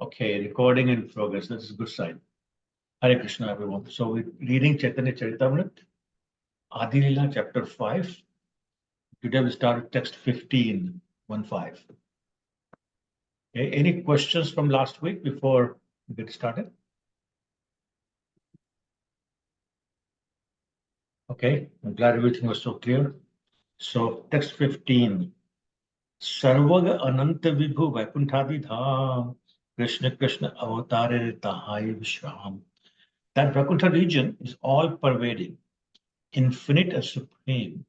Okay, recording in progress. This is a good sign. Hare Krishna, everyone. So we're reading Chaitanya Charitamrita, Adi Lila, chapter 5. Today we start with text 15, 1-5. Okay, any questions from last week before we get started? Okay, I'm glad everything was so clear. So text 15. Sarvaga Ananta Vibhu Vaikuntadi Dham Krishna Krishna Avatare Tahai Vishram. That Vaikuntha region is all pervading, infinite and supreme.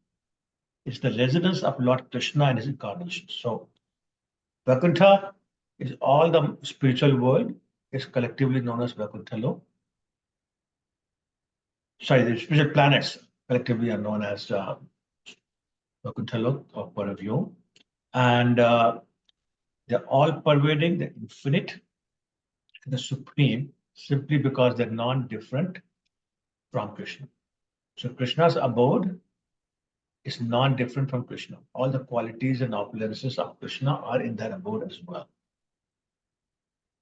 It's the residence of Lord Krishna and his incarnation. So Vaikuntha is all the spiritual world. It's collectively known as Vaikuntha Lok. Sorry, the spiritual planets collectively are known as Vaikuntha Lok or Paravyo. And they're all pervading, the infinite, and the supreme, simply because they're non-different from Krishna. So Krishna's abode is non-different from Krishna. All the qualities and opulences of Krishna are in that abode as well.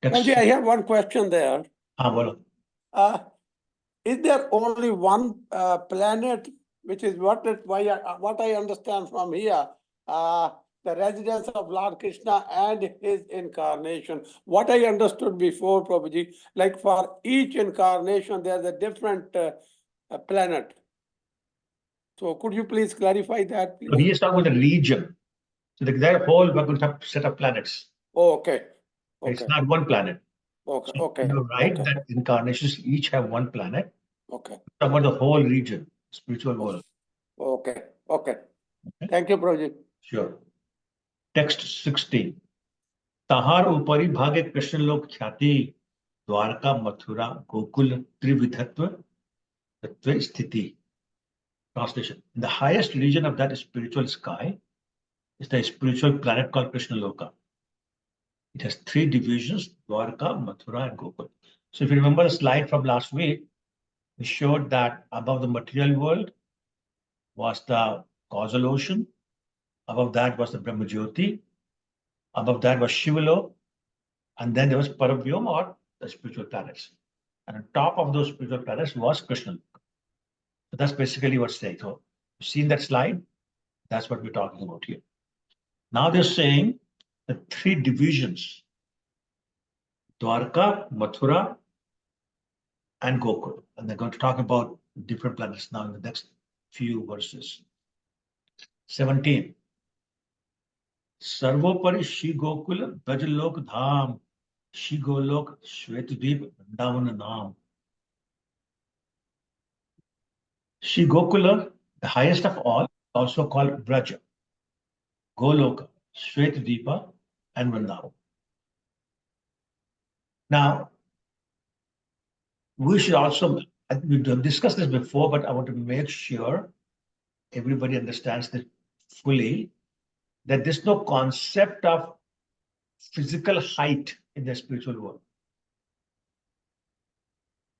I have one question there. Is there only one planet, which is what I understand from here, the residence of Lord Krishna and his incarnation? What I understood before, Prabhuji, like for each incarnation, there's a different planet. So could you please clarify that, please? So he is talking about the region. So their whole Vaikuntha set of planets. Oh, okay. It's not one planet. Okay. So Okay. you're right Okay. that incarnations each have one planet. Okay. Talk about the whole region, spiritual world. Okay. Okay. Thank you, Prabhuji. Sure. Text 16. Tahar upari bhage Krishna lok khyati Dwarka Mathura Gokul Trividhatva Tattva Sthiti. Translation. In the highest region of that spiritual sky is the spiritual planet called Krishna Loka. It has three divisions, Dwarka, Mathura, and Gokul. So if you remember the slide from last week, we showed that above the material world was the causal ocean. Above that was the Brahmajyoti. Above that was Shivalok. And then there was Paravyom, or the spiritual planets. And on top of those spiritual planets was Krishna. So that's basically what's saying. So you've seen that slide? That's what we're talking about here. Now they're saying the three divisions, Dwarka, Mathura, and Gokul. And they're going to talk about different planets now in the next few verses. 17. Sarvopari Shri Gokul Brajalok Dham Shri Golok Shvetadip Vrindavan Naam. Shri Gokula, the highest of all, also called Braja, Goloka, Shvetadipa, and Vrindavan. Now, we should also, we've discussed this before, but I want to make sure everybody understands this fully, that there's no concept of physical height in the spiritual world.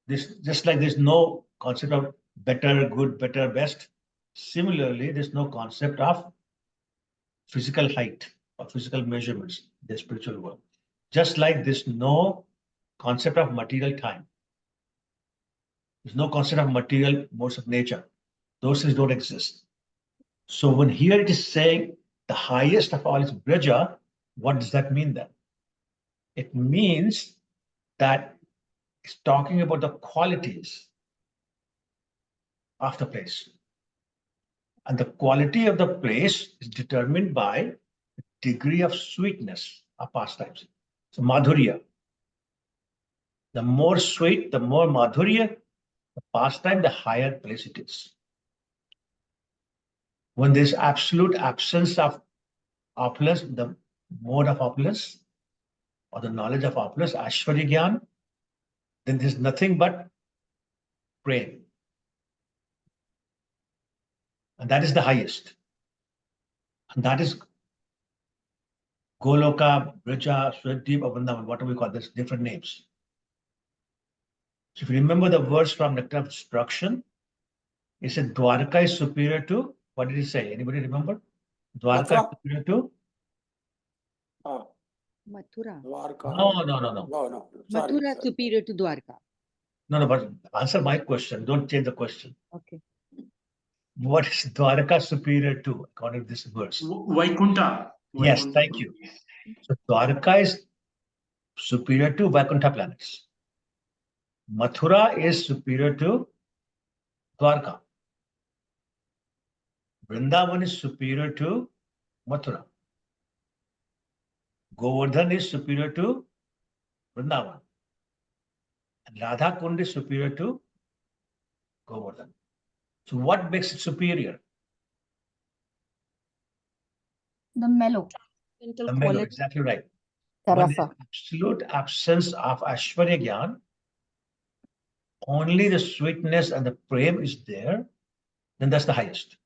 This, just like there's no concept of better, good, better, best. Similarly, there's no concept of physical height or physical measurements in the spiritual world. Just like there's no concept of material time. There's no concept of material modes of nature. Those things don't exist. So when here it is saying the highest of all is Braja, what does that mean then? It means that it's talking about the qualities of the place. And the quality of the place is determined by the degree of sweetness of pastimes. So madhurya. The more sweet, the more madhurya, the pastime, the higher place it is. When there's absolute absence of opulence, the mode of opulence, or the knowledge of opulence, Ashwarya Gyan, then there's nothing but prem. And that is the highest. And that is Goloka, Braja, Swadip, or Vrindavan, whatever we call this, different names. So if you remember the verse from Nectar of Destruction, it said Dwarka is superior to, what did he say? Anybody remember? Dwarka is superior to? Mathura. Dwarka. No. No. Sorry. Mathura superior to Dwarka. No, but answer my question. Don't change the question. Okay. What is Dwarka superior to, according to this verse? Vaikunta. Yes, Vaikunta. thank you. So Dwarka is superior to Vaikuntha planets. Mathura is superior to Dwarka. Vrindavan is superior to Mathura. Govardhan is superior to Vrindavan. And Radha Kund is superior to Govardhan. So what makes it superior? The mellow. The mellow, exactly right. The When rasa. there's absolute absence of Aishwarya Gyan, only the sweetness and the prem is there, then that's the highest.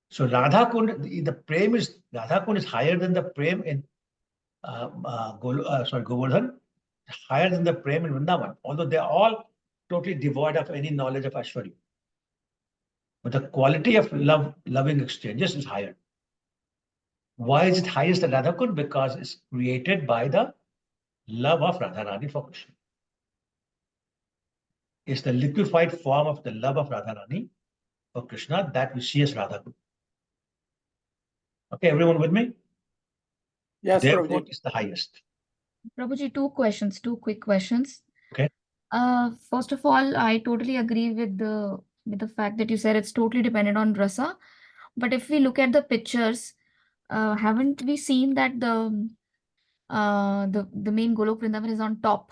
So Radha Kund, the prem is, Radha Kund is higher than the prem in Govardhan, higher than the prem in Vrindavan, although they're all totally devoid of any knowledge of Aishwarya. But the quality of loving exchanges is higher. Why is it highest at Radha Kund? Because it's created by the love of Radharani for Krishna. It's the liquefied form of the love of Radharani for Krishna that we see as Radha Kund. Okay, everyone with me? Yes, Therefore, Prabhuji. it's the highest. Prabhuji, two quick questions. Okay. First of all, I totally agree with the fact that you said it's totally dependent on rasa. But if we look at the pictures, haven't we seen that the main Golok Vrindavan is on top?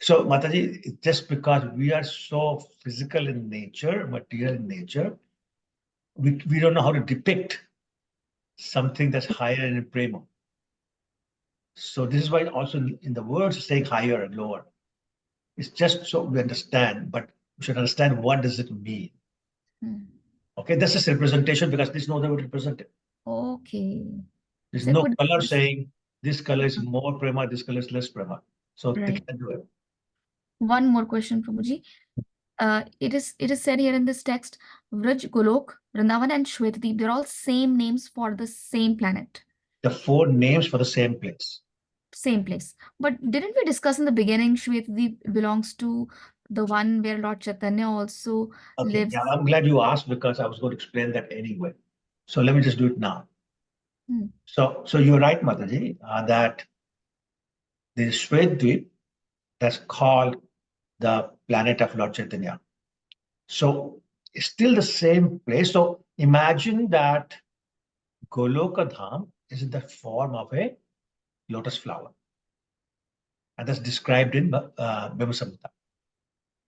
So, Mataji, just because we are so physical in nature, material in nature, we don't know how to depict something that's higher in prema. So this is why also in the words saying higher and lower. It's just so we understand, but we should understand what does it mean. Okay, that's just representation because there's no other way to represent it. Okay. There's So no could color this- saying this color is more prema, this color is less prema. So they Right. can't do it. One more question, Prabhuji. It is said here in this text, Vraj, Golok, Vrindavan, and Shwetadeep. They're all same names for the same planet, The 4 names for the same place. same place. But didn't we discuss in the beginning, Shwetadeep belongs to the one where Lord Chaitanya also Okay, lives? yeah, I'm glad you asked because I was going to explain that anyway. So let me just do it now. So you're right, Mataji, that the Shwedweep, that's called the planet of Lord Chaitanya. So it's still the same place. So imagine that Goloka Dham is in the form of a lotus flower. And that's described in Bhimsamhita.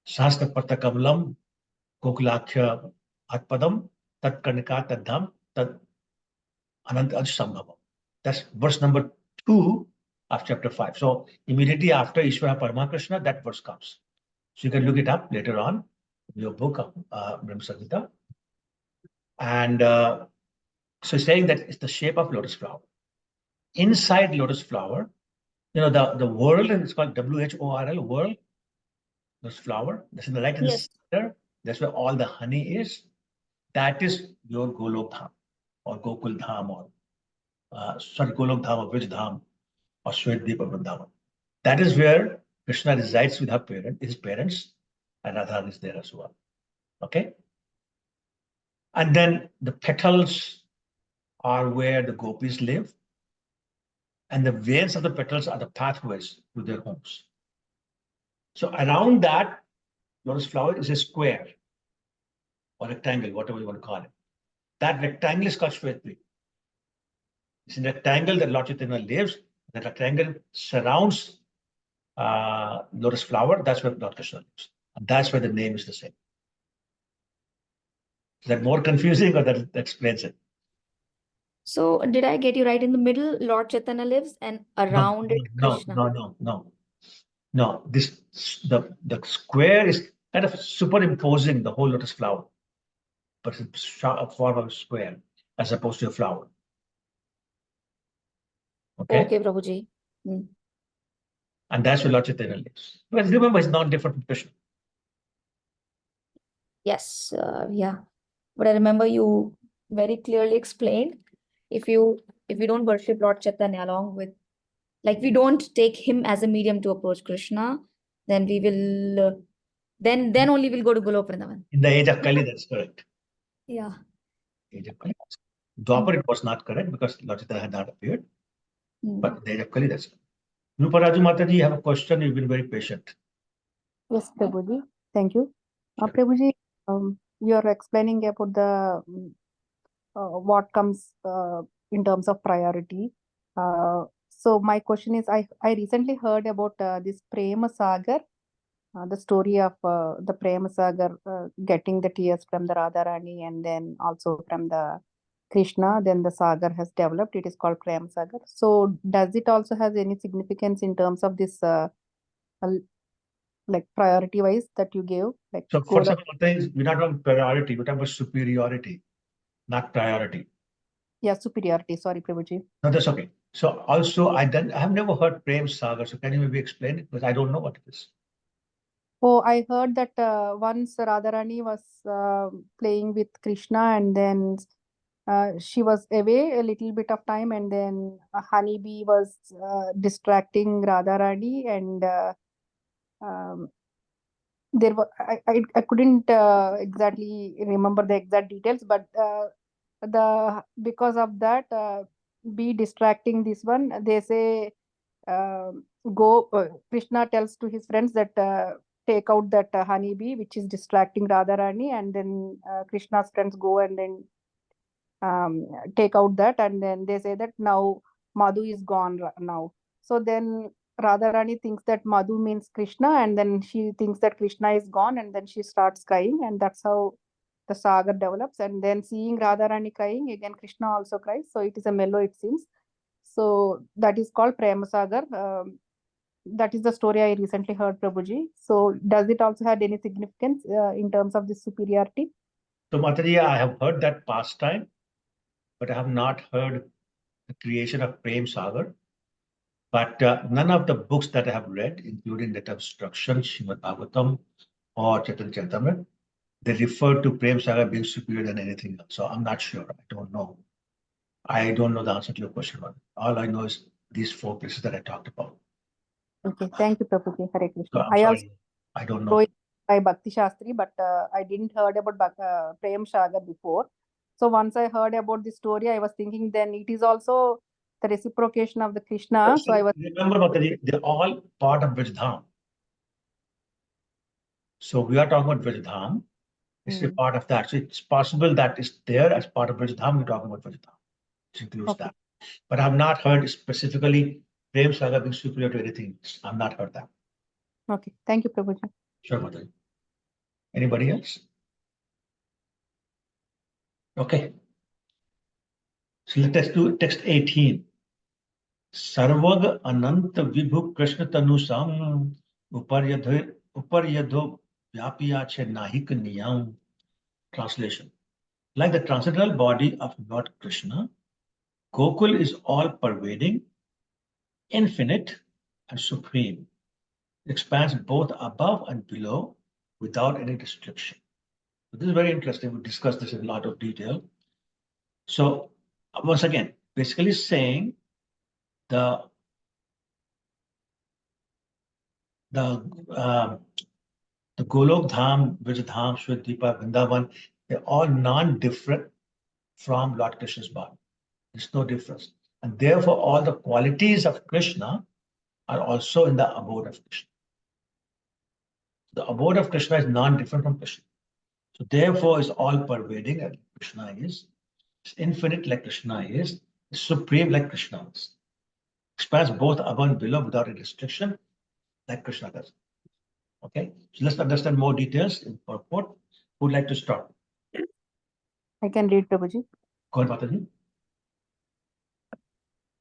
Sahasra Patakabalam Kokulakhya Atpadam Tat Karnika Tadham Tad Anant Sambhavam. That's verse number 2 of chapter 5. So immediately after Ishvara Paramakrishna, that verse comes. So you can look it up later on in your book of Brahma-samhita. And so saying that it's the shape of lotus flower. Inside lotus flower, you know, the world, and it's called WHORL, world, lotus flower. That's in the right hand center. That's where all the honey is. That is your Golok Dham or Gokul Dham or Golok Dham or Vrij Dham or Shwetdeep or Vrindavan. That is where Krishna resides with his parents, and Radha is there as well. Okay? And then the petals are where the gopis live, and the veins of the petals are the pathways to their homes. So around that lotus flower is a square or rectangle, whatever you want to call it. That rectangle is called Shwetdeep. It's a rectangle that Lord Chaitanya lives. That rectangle surrounds lotus flower. That's where Lord Krishna lives. And that's where the name is the same. Is that more confusing or that explains it? So did I get you right? In the middle, Lord Chaitanya lives, and around it, Krishna. No. The square is kind of superimposing the whole lotus flower, but it's a form of a square as opposed to a flower. Okay, Prabhuji. and that's where Lord Chaitanya lives. But remember, it's not different from Krishna. Yes, yeah. But I remember you very clearly explained. If you if we don't worship Lord Chaitanya along with, like, we don't take him as a medium to approach Krishna, then we will, then only we'll go to Golok Vrindavan. In the age of Kali, that's correct. Yeah. Age of Kali. Dwapar, it was not correct because Lord Chaitanya had not appeared. But in the age of Kali, that's correct. Nuparaju Mataji, you have a question. You've been very patient. Yes, Prabhuji. Thank you. Sure. Prabhuji, you are explaining about the what comes in terms of priority. So my question is, I recently heard about this Prema Sagar, the story of the Prema Sagar getting the tears from the Radharani and then also from the Krishna. Then the Sagar has developed. It is called Prema Sagar. So does it also has any significance in terms of this like priority wise that you gave? Like So first of all, we're not on priority, we're talking about superiority, not priority. Yeah, superiority. Sorry, Prabhuji. No, that's okay. So also, I have never heard Prem Sagar. So can you maybe explain it? Because I don't know what it is. Oh, I heard that once Radharani was playing with Krishna and then she was away a little bit of time and then a honeybee was distracting Radharani and um, there was I couldn't exactly remember the exact details, but because of that be distracting this one, they say go Krishna tells to his friends that take out that honeybee which is distracting Radharani, and then Krishna's friends go and then take out that, and then they say that now Madhu is gone now. So then Radharani thinks that Madhu means Krishna, and then she thinks that Krishna is gone, and then she starts crying, and that's how the saga develops. And then seeing Radharani crying, again Krishna also cries. So it is a mellow, it seems. So that is called Prema Sagar. That is the story I recently heard, Prabhuji. So does it also have any significance in terms of this superiority? So Mataji, I have heard that pastime, but I have not heard the creation of Prem Sagar. But none of the books that I have read, including that of Struction, Srimad Bhagavatam, or Chaitanya Charitamrita, they refer to Prem Sagar being superior than anything else. So I'm not sure. I don't know. I don't know the answer to your question. All I know is these 4 places that I talked about. Okay, thank you, Prabhuji. Hare So Krishna. I'm sorry, I don't know. By Bhakti Shastri, but I didn't heard about Prem Sagar before. So once I heard about the story, I was thinking then it is also the reciprocation of the Krishna. So I was remember, Mataji, they're all part of Vijdham. So we are talking about Vijdham. It's a part of that. So it's possible that it's there as part of Vijdham. We're talking about Vijdham. It includes that. But I've not heard specifically Prem Saga being superior to anything. I've not heard that. Okay, thank you, Prabhuji. Sure, Mataji. Anybody else? Okay. So let's do text 18. Sarvag Anant Vibhu Krishna Tanusam Upar Yadho Vyapyache Nahik Niyam. Translation. Like the transcendental body of Lord Krishna, Gokul is all pervading, infinite, and supreme. It expands both above and below without any restriction. So this is very interesting. We discussed this in a lot of detail. So once again, basically saying the Golok Dham, Vijdham, Shwedipa, Vrindavan, they're all non-different from Lord Krishna's body. There's no difference. And therefore, all the qualities of Krishna are also in the abode of Krishna. The abode of Krishna is non-different from Krishna. So therefore, is all pervading like Krishna is. It's infinite like Krishna is. It's supreme like Krishna is. Expands both above and below without any restriction like Krishna does. Okay, so let's understand more details in purport. Who would like to start? I can read, Prabhuji. Go ahead, Mataji.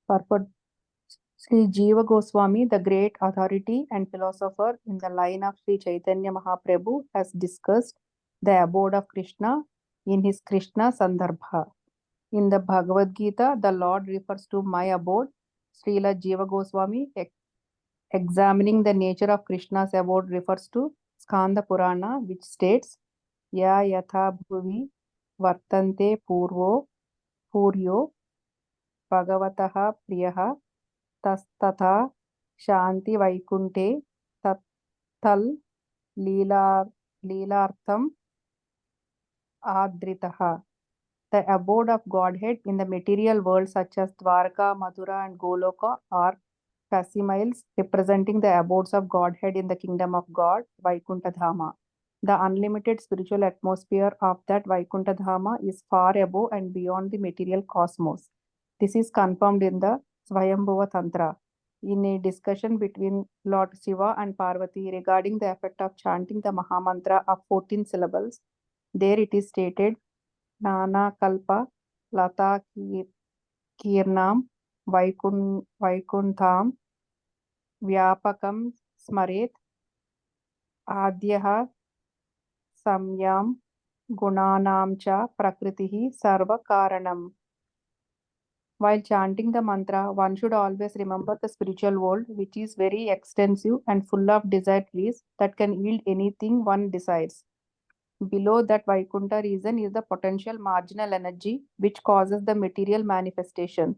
Purport. Sri Jiva Goswami, the great authority and philosopher in the line of Sri Chaitanya Mahaprabhu, has discussed the abode of Krishna in his Krishna Sandarbha. In the Bhagavad Gita, the Lord refers to my abode. Srila Jiva Goswami, examining the nature of Krishna's abode, refers to Skanda Purana, which states, Ya yatha bhuvi vartante purvo puryo Bhagavatah Priyaha Tastatha Shanti Vaikunte Tattal Leelartham Adritaha. The abode of Godhead in the material world, such as Dwarka, Mathura, and Goloka, are facsimiles representing the abodes of Godhead in the kingdom of God, Vaikuntha Dhama. The unlimited spiritual atmosphere of that Vaikuntha Dhama is far above and beyond the material cosmos. This is confirmed in the Swayambhuva Tantra. In a discussion between Lord Shiva and Parvati regarding the effect of chanting the Mahamantra of 14 syllables, there it is stated, Nana Kalpa Lata Kirnam Vaikuntham Vyapakam Smaret Adyaha Samyam Gunanam Cha Prakritihi Sarva Karanam. While chanting the mantra, one should always remember the spiritual world, which is very extensive and full of desired bliss that can yield anything one desires. Below that Vaikuntha region is the potential marginal energy which causes the material manifestation.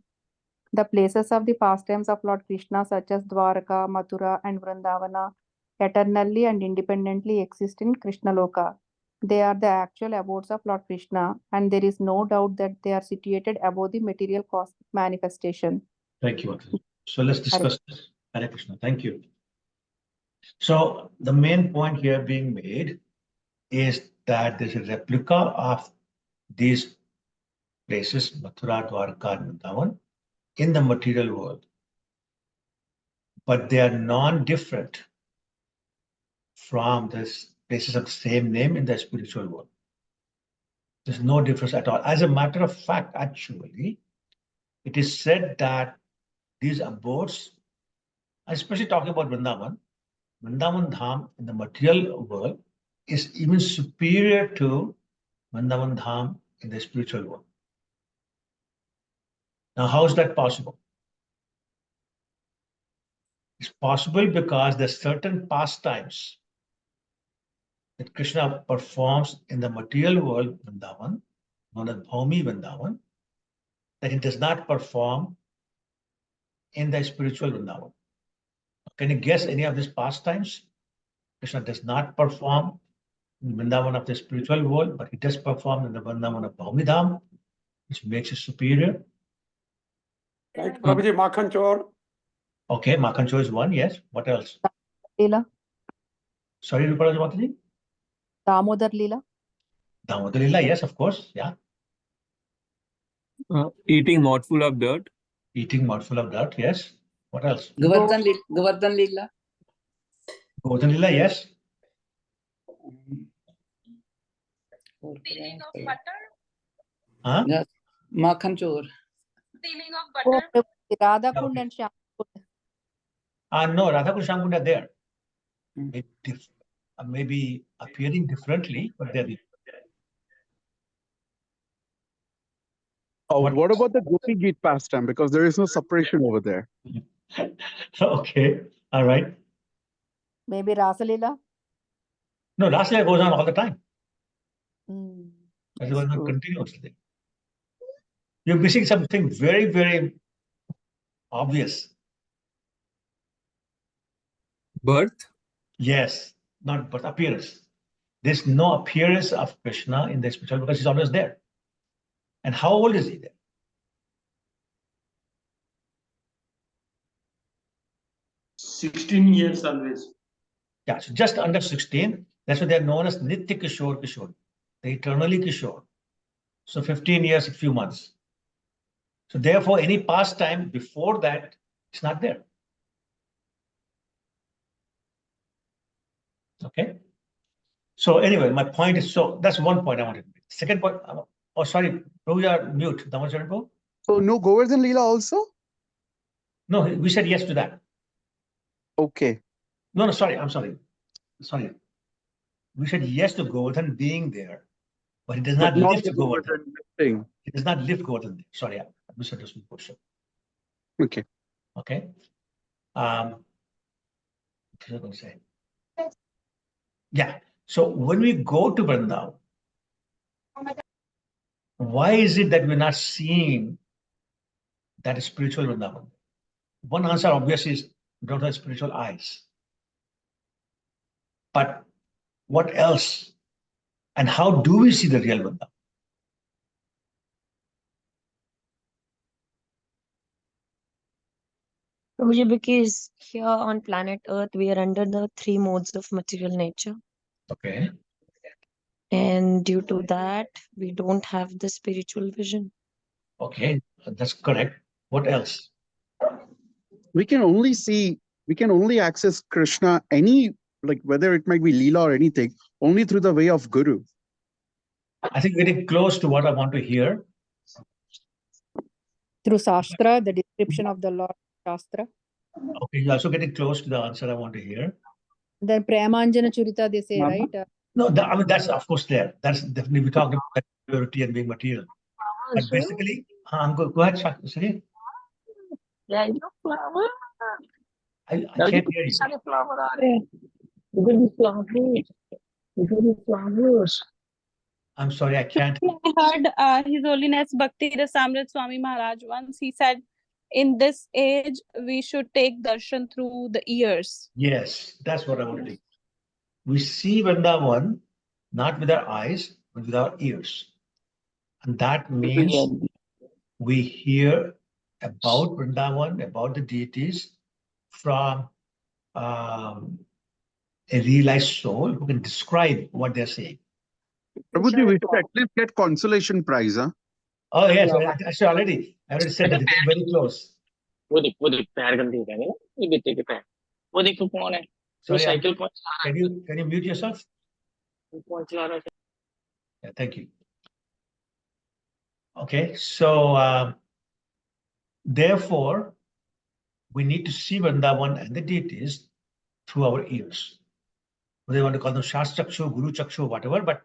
The places of the pastimes of Lord Krishna, such as Dwarka, Mathura, and Vrindavana, eternally and independently exist in Krishnaloka. They are the actual abodes of Lord Krishna, and there is no doubt that they are situated above the material cosmic manifestation. Thank you, Mataji. So let's discuss this. Hare Krishna. Thank you. So the main point here being made is that there's a replica of these places, Mathura, Dwarka, and Vrindavan, in the material world. But they are non-different from the places of the same name in the spiritual world. There's no difference at all. As a matter of fact, actually, it is said that these abodes, especially talking about Vrindavan Dham in the material world is even superior to Vrindavan Dham in the spiritual world. Now, how is that possible? It's possible because there's certain pastimes that Krishna performs in the material world, Vrindavan, known as Bhaumi Vrindavan, that he does not perform in the spiritual Vrindavan. Can you guess any of these pastimes? Krishna does not perform in Vrindavan of the spiritual world, but he does perform in the Vrindavan of Bhaumi Dham, which makes it superior. Right, Prabhuji, Makhan Chor. Okay, Makhan Chor is one, yes. What else? Lila, Sorry, Rupala Mataji? Damodar Lila, Damodar Lila, yes, of course, yeah. Eating mouthful of dirt. Eating mouthful of dirt, yes. What else? Govardhan Lila. Govardhan Lila, yes. Stealing of butter. Huh? Yes. Makhan Chor. Stealing of butter. oh, Radha Kund Okay. and Shyam Kund. No, Radha Kund are there. Hmm. Maybe appearing differently, but they're What about the Gopi Geet pastime? Because there is no separation over there. okay, all right. Maybe Rasalila. No, Rasa Leela goes on all the time. That's It goes on true. continuously. You're missing something very, very obvious. Birth. Yes, not but appearance. There's no appearance of Krishna in the spiritual because he's always there. And how old is he there? 16 years always. Yeah, so just under 16. That's why they're known as Nitya Kishore Kishore. They eternally Kishore. So 15 years, a few months. So therefore, any pastime before that, it's not there. Okay. So anyway, my point is, so that's one point I wanted to make. Second point, oh, sorry, Prabhu, you are mute. Dhamacharya. So no Govardhan Leela also? No, we said yes to that. Okay. No, sorry, I'm sorry. Sorry. We said yes to Govardhan being there, but he does But not not lift the Govardhan. Govardhan thing. He does not lift Govardhan there. Sorry, I misunderstood the question. Okay. Okay. What was I going to say? Yeah. So when we go to Vrindavan, why is it that we're not seeing That is spiritual Vrindavan. One answer obviously is we don't have spiritual eyes. But what else? And how do we see the real Vrindavan? Prabhuji, because here on planet Earth, we are under the three modes of material nature. Okay. And due to that, we don't have the spiritual vision. Okay, that's correct. What else? We can only access Krishna like whether it might be Lila or anything, only through the way of Guru. I think getting close to what I want to hear. Through Shastra, the description of the Lord Shastra. Okay, you're also getting close to the answer I want to hear. Then Premanjana Churita, they say, Mama? right? No, I mean, that's of course there. That's definitely, we talked about purity and being material. But basically, go ahead, Shri. Yeah, you flower. I can't hear you. Flowers. I'm sorry, I can't. I heard His Holiness Bhakti Rasamrit Swami Maharaj once. He said, in this age, we should take darshan through the ears. Yes, that's what I want to do. We see Vrindavan not with our eyes, but with our ears. And that means we hear about Vrindavan, about the deities from a realized soul who can describe what they're saying. Prabhuji, we should at least get consolation prize, huh? Oh, yes, I already said that it's very close. वो देख पैर गंदे हो गए ना ये बेटे के पैर वो देखो कौन है वो Sorry, साइकिल कौन चला रहा can you mute yourself? है कौन चला रहा है Yeah, thank you. Okay, so therefore, we need to see Vrindavan and the deities through our ears. Whether you want to call them Shastrakshu, Guru Chakshu, whatever, but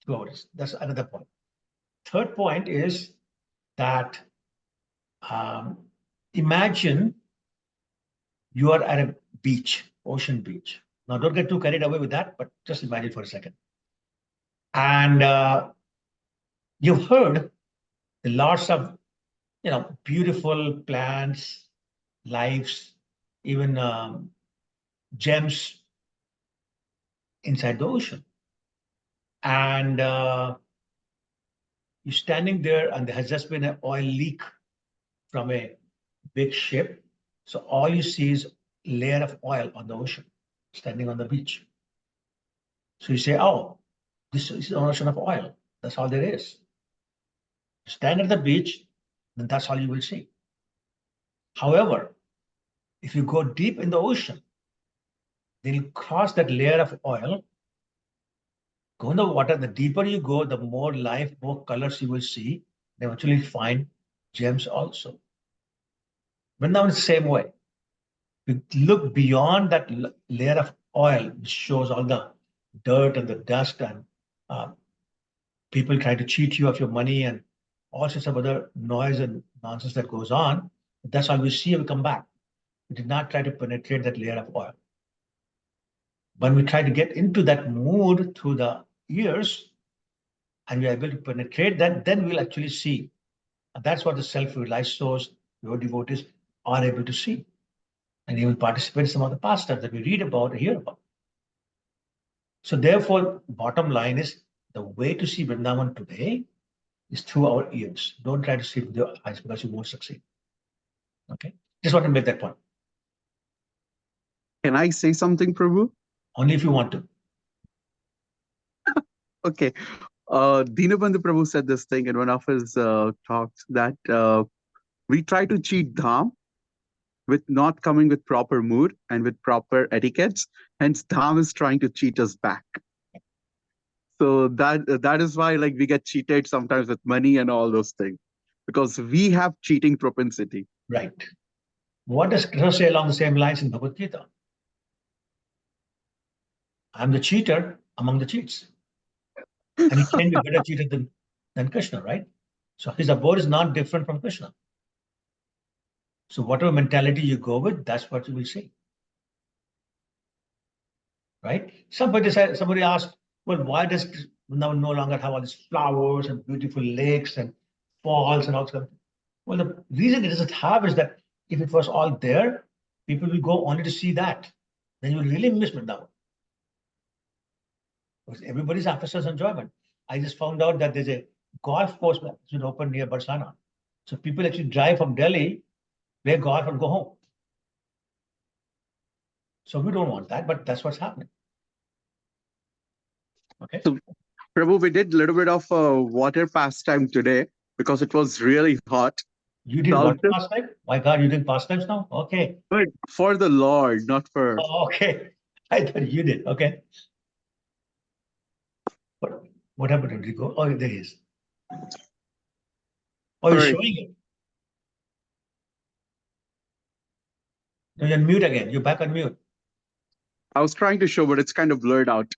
through our ears. That's another point. Third point is that imagine you are at a beach, ocean beach. Now, don't get too carried away with that, but just imagine for a second. And you've heard the lots of, beautiful plants, lives, even gems inside the ocean. And you're standing there, and there has just been an oil leak from a big ship. So all you see is a layer of oil on the ocean, standing on the beach. So you say, oh, this is an ocean of oil. That's all there is. Stand at the beach, then that's all you will see. However, if you go deep in the ocean, then you cross that layer of oil, go in the water, the deeper you go, the more life, more colors you will see, and eventually find gems also. Vrindavan is the same way. You look beyond that layer of oil, which shows all the dirt and the dust and people trying to cheat you of your money and all sorts of other noise and nonsense that goes on. That's all we see and we come back. We did not try to penetrate that layer of oil. When we try to get into that mood through the ears and we are able to penetrate that, then we'll actually see. And that's what the self-realized souls, your devotees, are able to see. And even participate in some of the pastimes that we read about or hear about. So therefore, bottom line is the way to see Vrindavan today is through our ears. Don't try to see it with your eyes because you won't succeed. Okay? Just want to make that point. Can I say something, Prabhu? Only if you want to. Okay. Dinabandhu Prabhu said this thing in one of his talks that we try to cheat Dham with not coming with proper mood and with proper etiquettes. Hence, Dham is trying to cheat us back. So that is why we get cheated sometimes with money and all those things, because we have cheating propensity. Right. What does Krishna say along the same lines in Bhagavad Gita? I'm the cheater among the cheats. And he can be a better cheater than Krishna, right? So his abode is not different from Krishna. So whatever mentality you go with, that's what you will see. Right? Somebody asked, well, why does now no longer have all these flowers and beautiful lakes and falls and all that? Well, the reason it doesn't have is that if it was all there, people will go only to see that. Then you will really miss Vrindavan. Because everybody's after such enjoyment. I just found out that there's a golf course that's been opened near Barsana. So people actually drive from Delhi, play golf, and go home. So we don't want that, but that's what's happening. Okay. So, Prabhu, we did a little bit of water pastime today because it was really hot. You did So what pastime? My God, you did pastimes now? Okay. But for the Lord, not for. Oh, okay. I thought you did. Okay. What happened? Did you go? Oh, there he is. Oh, you're Sorry. showing it. No, you're on mute again. You're back on mute. I was trying to show, but it's kind of blurred out.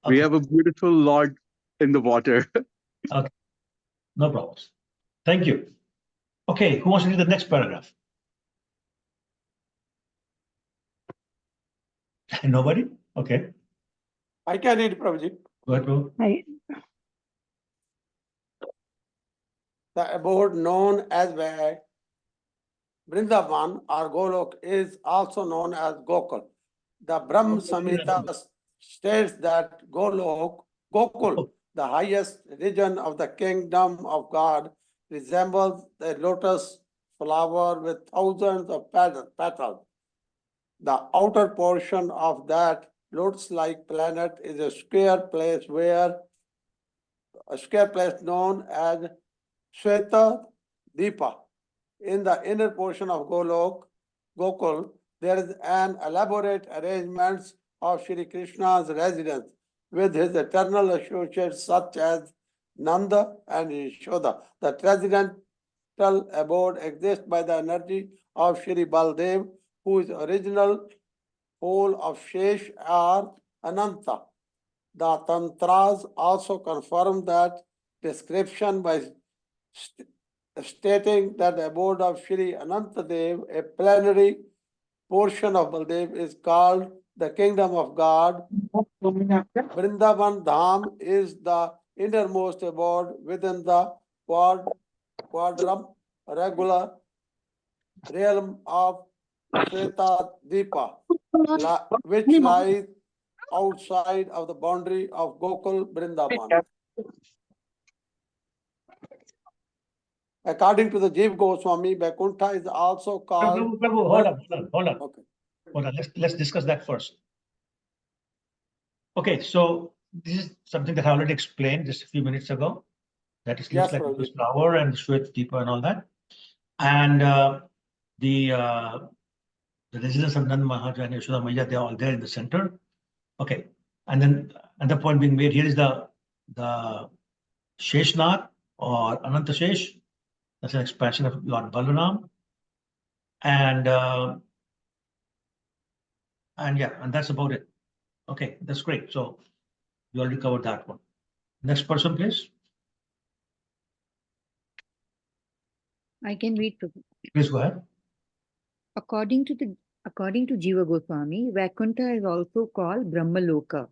Okay. We have a beautiful Lord in the water. Okay. No problems. Thank you. Okay, who wants to read the next paragraph? Nobody? Okay. I can read, Prabhuji. Go ahead, Prabhu. The abode known as Vrindavan or Golok is also known as Gokul. The Brahm Samhita states that Gokul, the highest region of the kingdom of God, resembles a lotus flower with thousands of petals. The outer portion of that lotus-like planet is a square place known as Shweta Deepa. In the inner portion of Gokul, there is an elaborate arrangement of Shri Krishna's residence with his eternal associates such as Nanda and Yashoda. The transcendental abode exists by the energy of Shri Baldev, whose original whole of Shesh are Ananta. The Tantras also confirm that description by stating that the abode of Shri Anantadev, a plenary portion of Baldev, is called the kingdom of God. Vrindavan Dham is the innermost abode within the quadrangular realm of Shweta Deepa, which lies outside of the boundary of Gokul Vrindavan. According to the Jiva Goswami, Vaikuntha is also called. Prabhu, hold on. Okay. Hold on. Let's discuss that first. Okay, so this is something that I already explained just a few minutes ago. That it looks like this flower and the Shwet Deepa and all that. And the residents of Nand Maharaj and Yashoda Maya, they're all there in the center. Okay, and then another point being made here is the Sheshnath or Ananta Shesh. That's an expansion of Lord Balaram. And that's about it. Okay, that's great. So you already covered that one. Next person, please. I can read. Please go ahead. According to Jiva Goswami, Vaikuntha is also called Brahmaloka.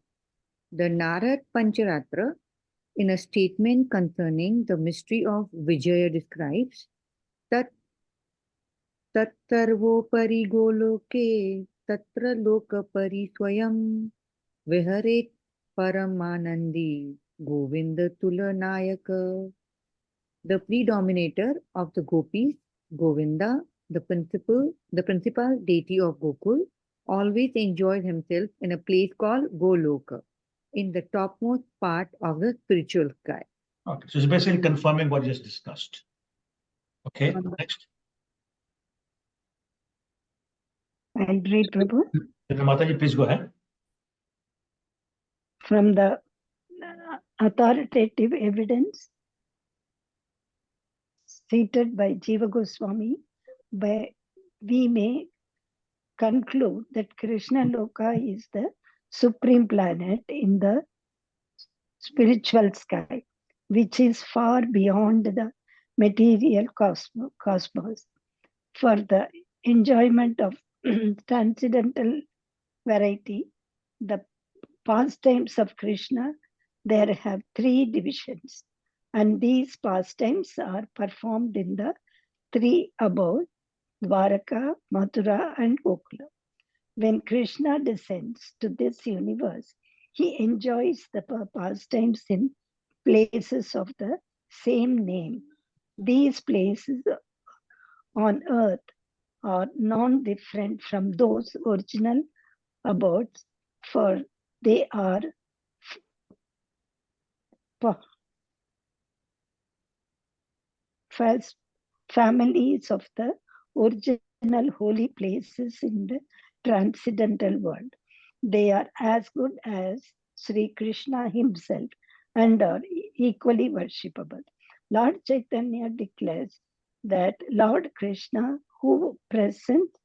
The Narad Pancharatra, in a statement concerning the mystery of Vijaya, describes that Tattarvopari Goloke Tatra Lokapari Swayam Viharet Paramanandi Govinda Tulanayaka. The predominator of the gopis, Govinda, the principal deity of Gokul, always enjoys himself in a place called Goloka, in the topmost part of the spiritual sky. Okay, so it's basically confirming what you just discussed. Okay, next. I'll read, Prabhu. Mataji, please go ahead. From the authoritative evidence cited by Jiva Goswami, we may conclude that Krishna Loka is the supreme planet in the spiritual sky, which is far beyond the material cosmos. For the enjoyment of transcendental variety, the pastimes of Krishna, there have three divisions, and these pastimes are performed in the three abodes, Dwaraka, Mathura, and Gokula. When Krishna descends to this universe, he enjoys the pastimes in places of the same name. These places on earth are non-different from those original abodes, for they are first families of the original holy places in the transcendental world. They are as good as Sri Krishna himself and are equally worshipable. Lord Chaitanya declares that Lord Krishna, who presents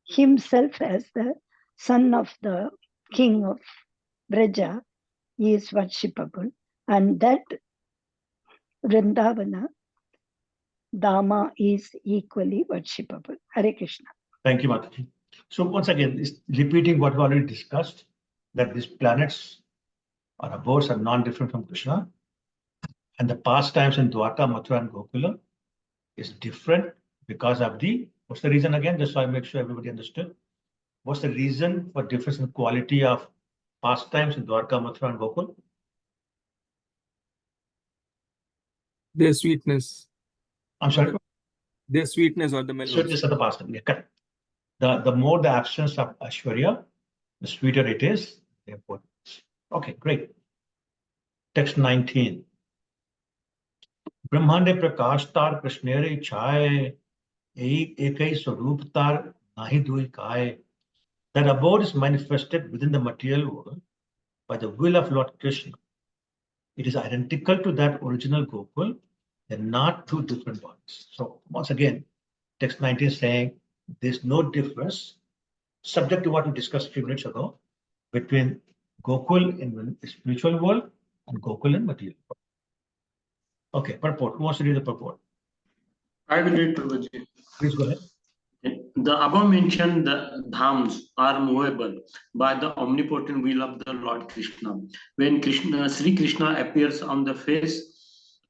himself as the son of the king of Braja, is worshipable, and that Vrindavana Dhamma is equally worshipable. Hare Krishna. Thank you, Mataji. So once again, it's repeating what we already discussed, that these planets or abodes are non-different from Krishna. And the pastimes in Dwarka, Mathura, and Gokula is different because of what's the reason again? Just so I make sure everybody understood. What's the reason for difference in quality of pastimes in Dwarka, Mathura, and Gokul? Their sweetness. I'm sorry? Their sweetness or the mellows. Sweetness of the pastime, yeah, correct. The more the absence of Aishwarya, the sweeter it is, therefore. Okay, great. Text 19. Brahmande prakash tar krishnere chai ekai swarup tar nahi dui kai. That abode is manifested within the material world by the will of Lord Krishna. It is identical to that original Gokul. They're not two different ones. So once again, text 19 is saying there's no difference, subject to what we discussed a few minutes ago, between Gokul in the spiritual world and Gokul in material world. Okay, purport. Who wants to read the purport? I will read, Prabhuji. Please go ahead. The above mentioned dhams are movable by the omnipotent will of the Lord Krishna. When Sri Krishna appears on the face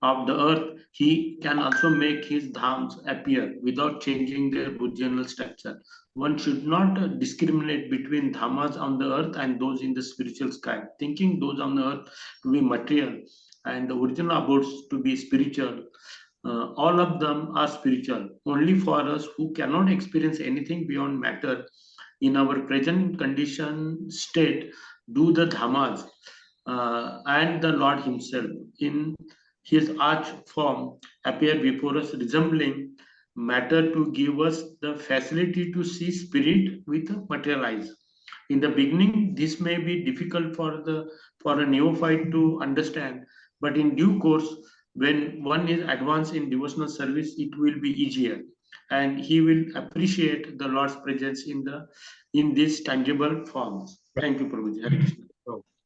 of the earth, he can also make his dhams appear without changing their original structure. One should not discriminate between dhammas on the earth and those in the spiritual sky, thinking those on the earth to be material and the original abodes to be spiritual. All of them are spiritual. Only for us who cannot experience anything beyond matter in our present condition state do the dhammas and the Lord himself in his arch form appear before us, resembling matter to give us the facility to see spirit with material eyes. In the beginning, this may be difficult for a neophyte to understand, but in due course, when one is advanced in devotional service, it will be easier, and he will appreciate the Lord's presence in these tangible forms. Thank you, Prabhuji. Hare Krishna.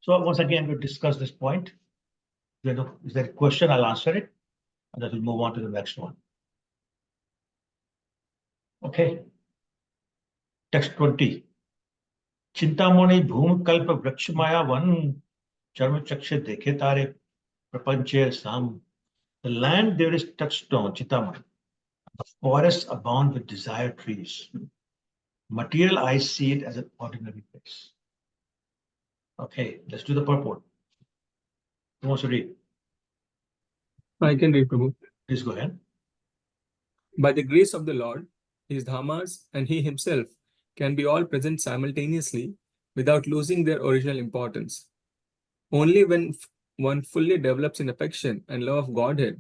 So once again, we'll discuss this point. Is there a question? I'll answer it, and then we'll move on to the next one. Okay. Text 20. Chintamani bhum kalpa vrakshmaya van charma chakshe dekhe tare prapanche sam. The land there is touchstone, Chintamani. The forests abound with desired trees. Material eyes see it as an ordinary place. Okay, let's do the purport. Who wants to read? I can read, Prabhu. Please go ahead. By the grace of the Lord, his dhammas and he himself can be all present simultaneously without losing their original importance. Only when one fully develops in affection and love of Godhead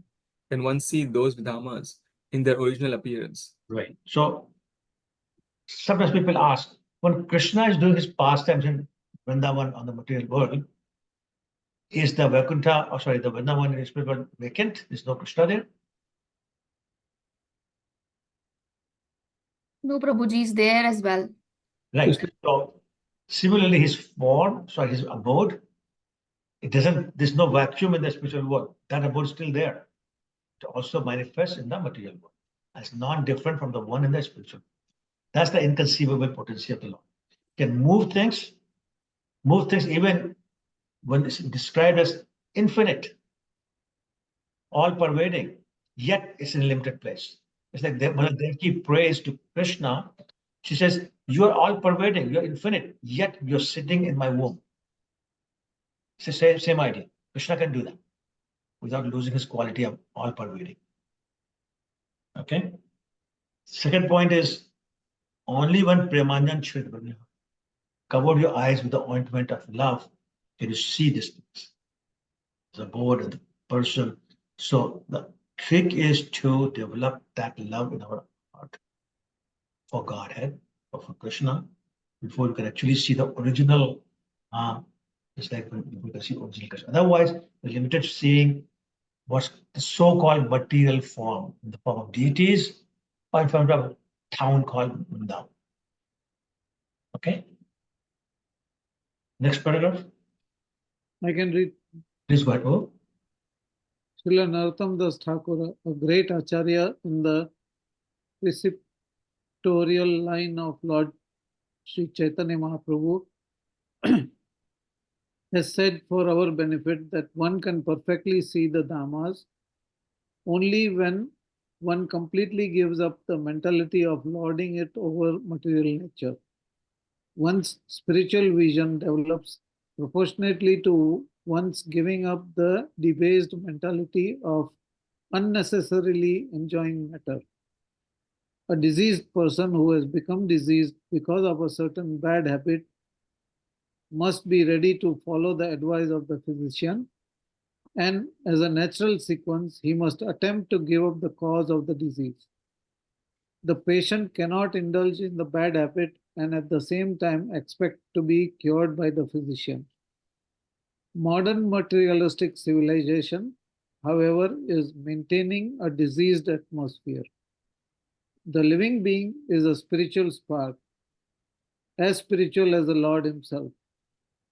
can one see those dhammas in their original appearance. Right. So sometimes people ask, when Krishna is doing his pastimes in Vrindavan on the material world, is the Vaikuntha, the Vrindavan in the spiritual world vacant? There's no Krishna there? No, Prabhuji is there as well. Right. So similarly, his form, his abode, there's no vacuum in the spiritual world. That abode is still there. It also manifests in the material world. It's non-different from the one in the spiritual world. That's the inconceivable potency of the Lord. Can move things even when it's described as infinite, all pervading, yet it's in a limited place. It's like when they give praise to Krishna, she says, you are all pervading, you're infinite, yet you're sitting in my womb. It's the same idea. Krishna can do that without losing his quality of all pervading. Okay. Second point is, only when Premanjan Chritamrita covered your eyes with the ointment of love can you see this things. The board and the person. So the trick is to develop that love in our heart for Godhead or for Krishna before you can actually see the original. It's like when you can see original Krishna. Otherwise, we're limited to seeing what's the so-called material form in the form of deities or in form of a town called Vrindavan. Okay. Next paragraph. I can read. Please go ahead. Oh. Srila Narottam Das Thakur, a great acharya in the preceptorial line of Lord Sri Chaitanya Mahaprabhu, has said for our benefit that one can perfectly see the Dhammas only when one completely gives up the mentality of lording it over material nature. One's spiritual vision develops proportionately to one's giving up the debased mentality of unnecessarily enjoying matter. A diseased person who has become diseased because of a certain bad habit must be ready to follow the advice of the physician, and as a natural sequence, he must attempt to give up the cause of the disease. The patient cannot indulge in the bad habit and at the same time expect to be cured by the physician. Modern materialistic civilization, however, is maintaining a diseased atmosphere. The living being is a spiritual spark, as spiritual as the Lord himself.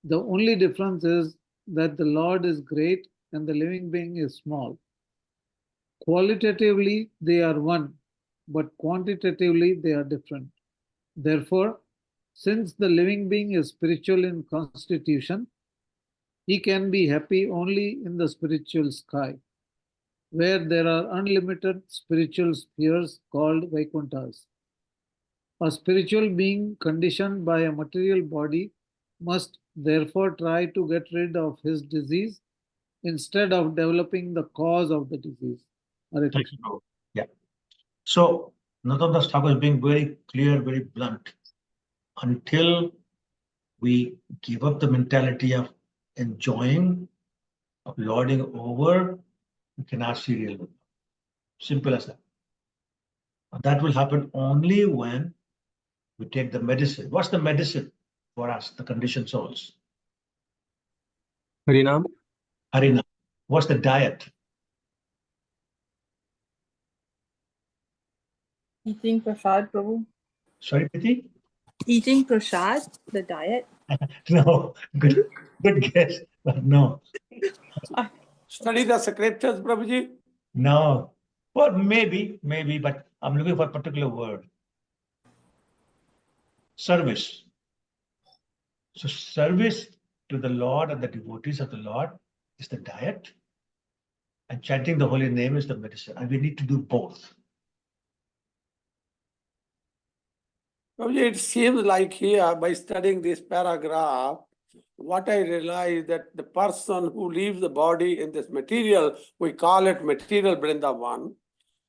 The only difference is that the Lord is great and the living being is small. Qualitatively, they are one, but quantitatively, they are different. Therefore, since the living being is spiritual in constitution, he can be happy only in the spiritual sky, where there are unlimited spiritual spheres called Vaikunthas. A spiritual being conditioned by a material body must therefore try to get rid of his disease instead of developing the cause of the disease. Thank you. Yeah. So Narottam Das Thakur is being very clear, very blunt. Until we give up the mentality of enjoying, of lording over, we cannot see real good. Simple as that. And that will happen only when we take the medicine. What's the medicine for us, the conditioned souls? Harinam. Harinam. What's the diet? Eating prasad, Prabhu. Sorry, Priti? Eating prasad, the diet. No, good guess, but no. Study the scriptures, Prabhuji. No. Well, maybe, but I'm looking for a particular word. Service. So service to the Lord and the devotees of the Lord is the diet, and chanting the holy name is the medicine, and we need to do both. Prabhuji, it seems like here, by studying this paragraph, what I realize that the person who leaves the body in this material, we call it material Vrindavan.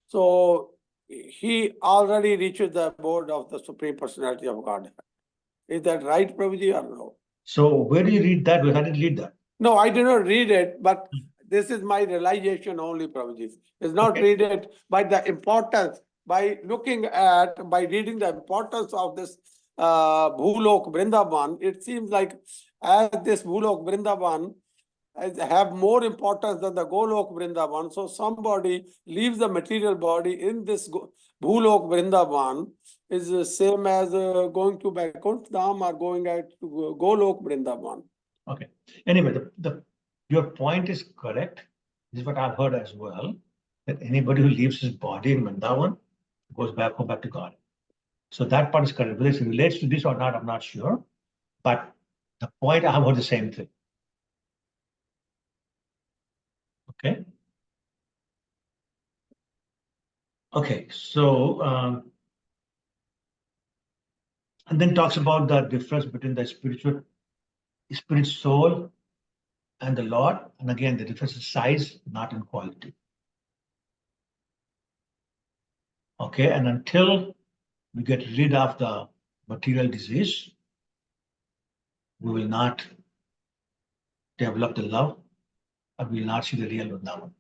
So he already reaches the abode of the Supreme Personality of Godhead. Is that right, Prabhuji, or no? So where do you read that? Where did you read that? No, I did not read it, but this is my realization only, Prabhuji. It's not read it by the importance, by looking at, by reading the importance of this Bhulok Vrindavan. It seems like as this Bhulok Vrindavan have more importance than the Golok Vrindavan. So somebody leaves the material body in this Bhulok Vrindavan is the same as going to Vaikuntha Dham or going to Golok Vrindavan. Okay. Anyway, your point is correct. This is what I've heard as well, that anybody who leaves his body in Vrindavan goes back home, back to God. So that part is correct. Whether it relates to this or not, I'm not sure. But the point, I have heard the same thing. Okay. Okay, so and then talks about the difference between the spirit soul and the Lord, and again the difference in size, not in quality. Okay, and until we get rid of the material disease, we will not develop the love, and we will not see the real Vrindavan.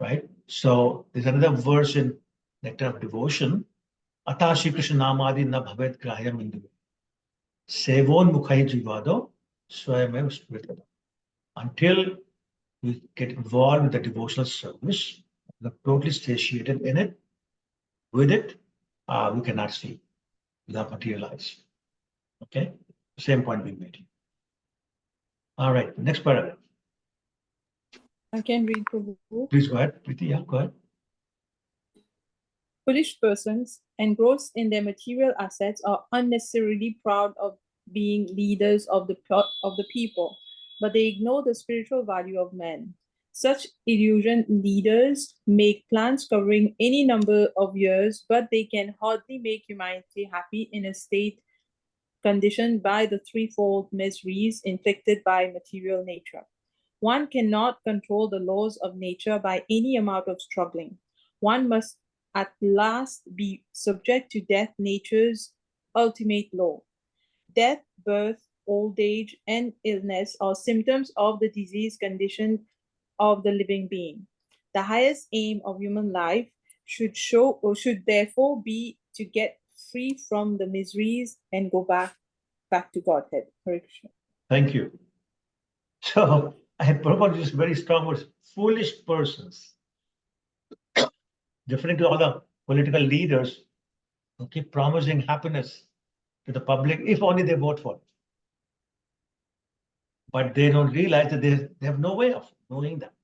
Right? So there's another verse in Nectar of Devotion. Ata Shri Krishna Namadi na bhavet grahya mindu. Sevon mukhai jivado swayamev spritata. Until we get involved with the devotional service, we're totally satiated in it, with it, we cannot see, without materialize. Okay? Same point being made. All right, next paragraph. I can read the book. Please go ahead, Preeti. Yeah, go ahead. Foolish persons engrossed in their material assets are unnecessarily proud of being leaders of the people, but they ignore the spiritual value of men. Such illusion leaders make plans covering any number of years, but they can hardly make humanity happy in a state conditioned by the threefold miseries inflicted by material nature. One cannot control the laws of nature by any amount of struggling. One must at last be subject to death, nature's ultimate law. Death, birth, old age, and illness are symptoms of the disease condition of the living being. The highest aim of human life should therefore be to get free from the miseries and go back to Godhead. Hare Krishna. Thank you. So I had Prabhupada used very strong words, foolish persons. Referring to all the political leaders who keep promising happiness to the public if only they vote for it. But they don't realize that they have no way of knowing that.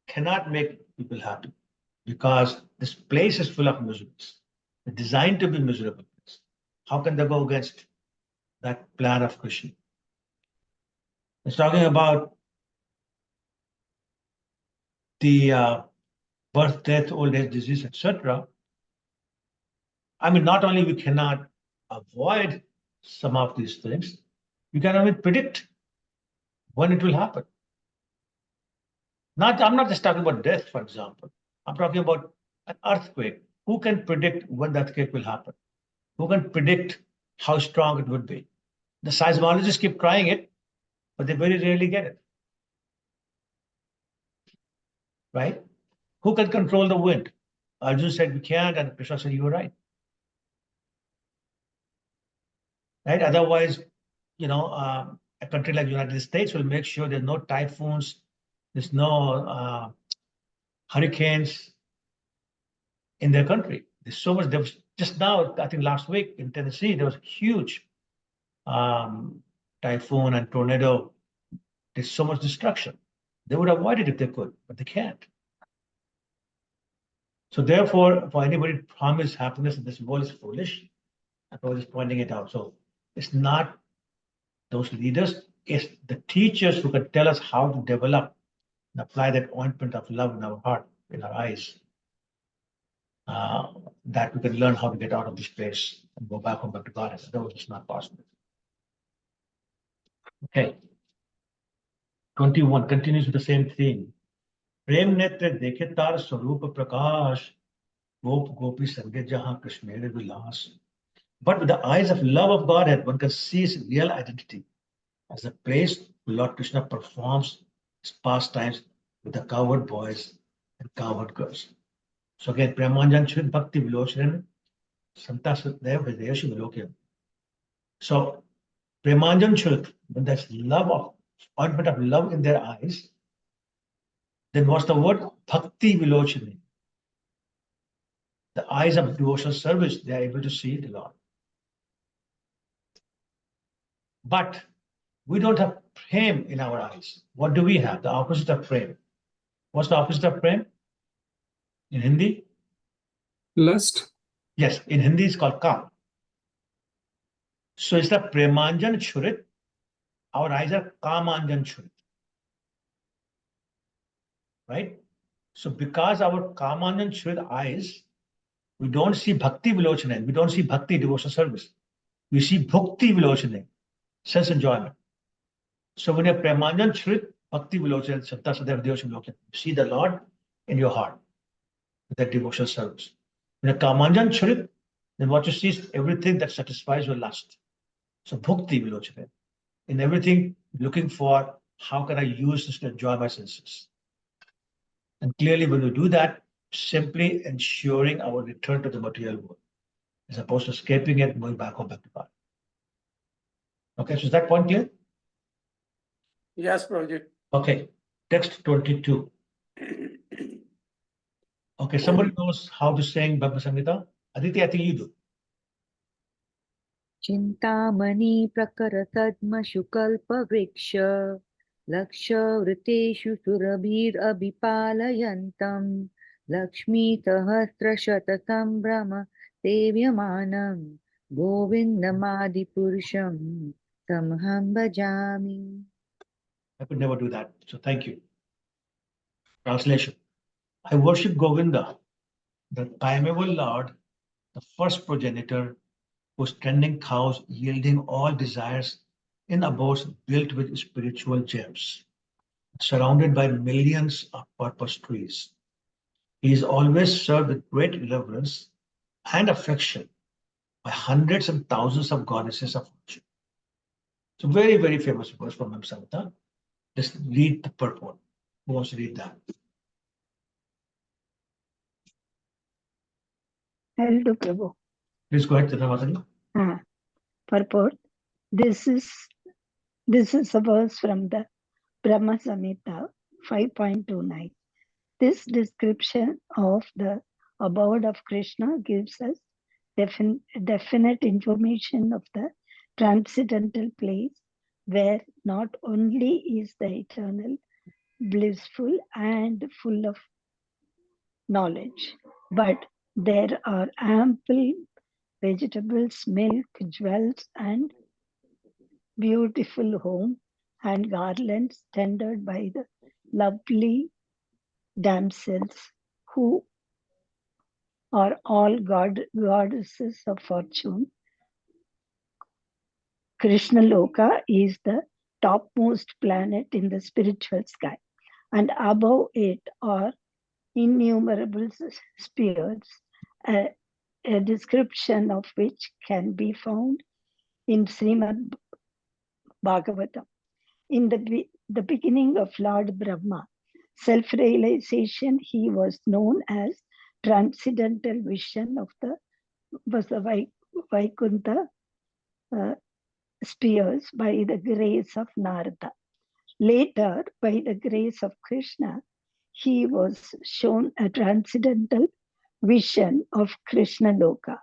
Cannot make people happy because this place is full of miseries. It's designed to be miserable. How can they go against that plan of Krishna? It's talking about the birth, death, old age, disease, etc. I mean, not only we cannot avoid some of these things, we cannot even predict when it will happen. I'm not just talking about death, for example. I'm talking about an earthquake. Who can predict when the earthquake will happen? Who can predict how strong it would be? The seismologists keep trying it, but they very rarely get it. Right? Who can control the wind? Arjun said we can't, and Krishna said you were right. Right? Otherwise, a country like the United States will make sure there's no typhoons, there's no hurricanes in their country. There's so much. There was just now, I think last week in Tennessee, there was a huge typhoon and tornado. There's so much destruction. They would avoid it if they could, but they can't. So therefore, for anybody to promise happiness in this world is foolish. I was just pointing it out. So it's not those leaders, it's the teachers who can tell us how to develop and apply that ointment of love in our heart, in our eyes, that we can learn how to get out of this place and go back home back to God. Otherwise, it's not possible. Okay. 21 continues with the same theme. Prem netre dekhe tar swarupa prakash, gop gopi sange jahan Krishnere vilas. But with the eyes of love of Godhead, one can see his real identity as the place where Lord Krishna performs his pastimes with the cowherd boys and cowherd girls. So again, Premanjan Chrit Bhakti Vilochanan, Santa Satdev Videshi Vilokya. So Premanjan Chrit, when that's love of, ointment of love in their eyes, then what's the word? Bhakti Vilochani. The eyes of devotional service, they are able to see the Lord. But we don't have prem in our eyes. What do we have? The opposite of prem. What's the opposite of prem? In Hindi? Lust. Yes, in Hindi it's called kam. So it's the premanjan churit. Our eyes are kamanjan churit. Right? So because our Kamanjan Shrid eyes, we don't see Bhakti Vilochana, we don't see Bhakti devotional service. We see Bhukti Vilochana, sense enjoyment. So when you have Premanjan Shrid, Bhakti Vilochana, Satta Sadev Devotional Vilochana, you see the Lord in your heart with that devotional service. When you have Kamanjan Shrid, then what you see is everything that satisfies your lust. So Bhukti Vilochana. In everything, looking for how can I use this to enjoy my senses. And clearly, when we do that, simply ensuring our return to the material world, as opposed to escaping it and going back home, back to God. Okay, so is that point clear? Yes, Prabhuji. Okay, text 22. Okay, somebody knows how to sing Brahma Samhita? Aditi, I think you do. Chintamani प्रकरतद्मशुकल्पवृक्ष लक्षवृतेषु सुरभिरभिपालयन्तं लक्ष्मीसहस्रशतसम्भ्रम सेव्यमानं गोविन्दमादिपुरुषं तमहं भजामि. I could never do that, so thank you. Translation. I worship Govinda, the primeval Lord, the first progenitor, whose tending cows yielding all desires in abodes built with spiritual gems, surrounded by millions of purpose trees. He is always served with great reverence and affection by hundreds and thousands of goddesses of fortune. It's a very, very famous verse from Samhita. Just read the purport. Who wants to read that? I'll do, Prabhu. Please go ahead, Chaitanya. Purport. This is a verse from the Brahma Samhita 5.29. This description of the abode of Krishna gives us definite information of the transcendental place where not only is the eternal blissful and full of knowledge, but there are ample vegetables, milk, jewels, and beautiful home and garlands tended by the lovely damsels who are all goddesses of fortune. Krishna Loka is the topmost planet in the spiritual sky, and above it are innumerable spheres, a description of which can be found in Srimad Bhagavatam. In the beginning of Lord Brahma, self-realization, he was known as transcendental vision of the Vaikuntha spheres by the grace of Narada. Later, by the grace of Krishna, he was shown a transcendental vision of Krishna Loka.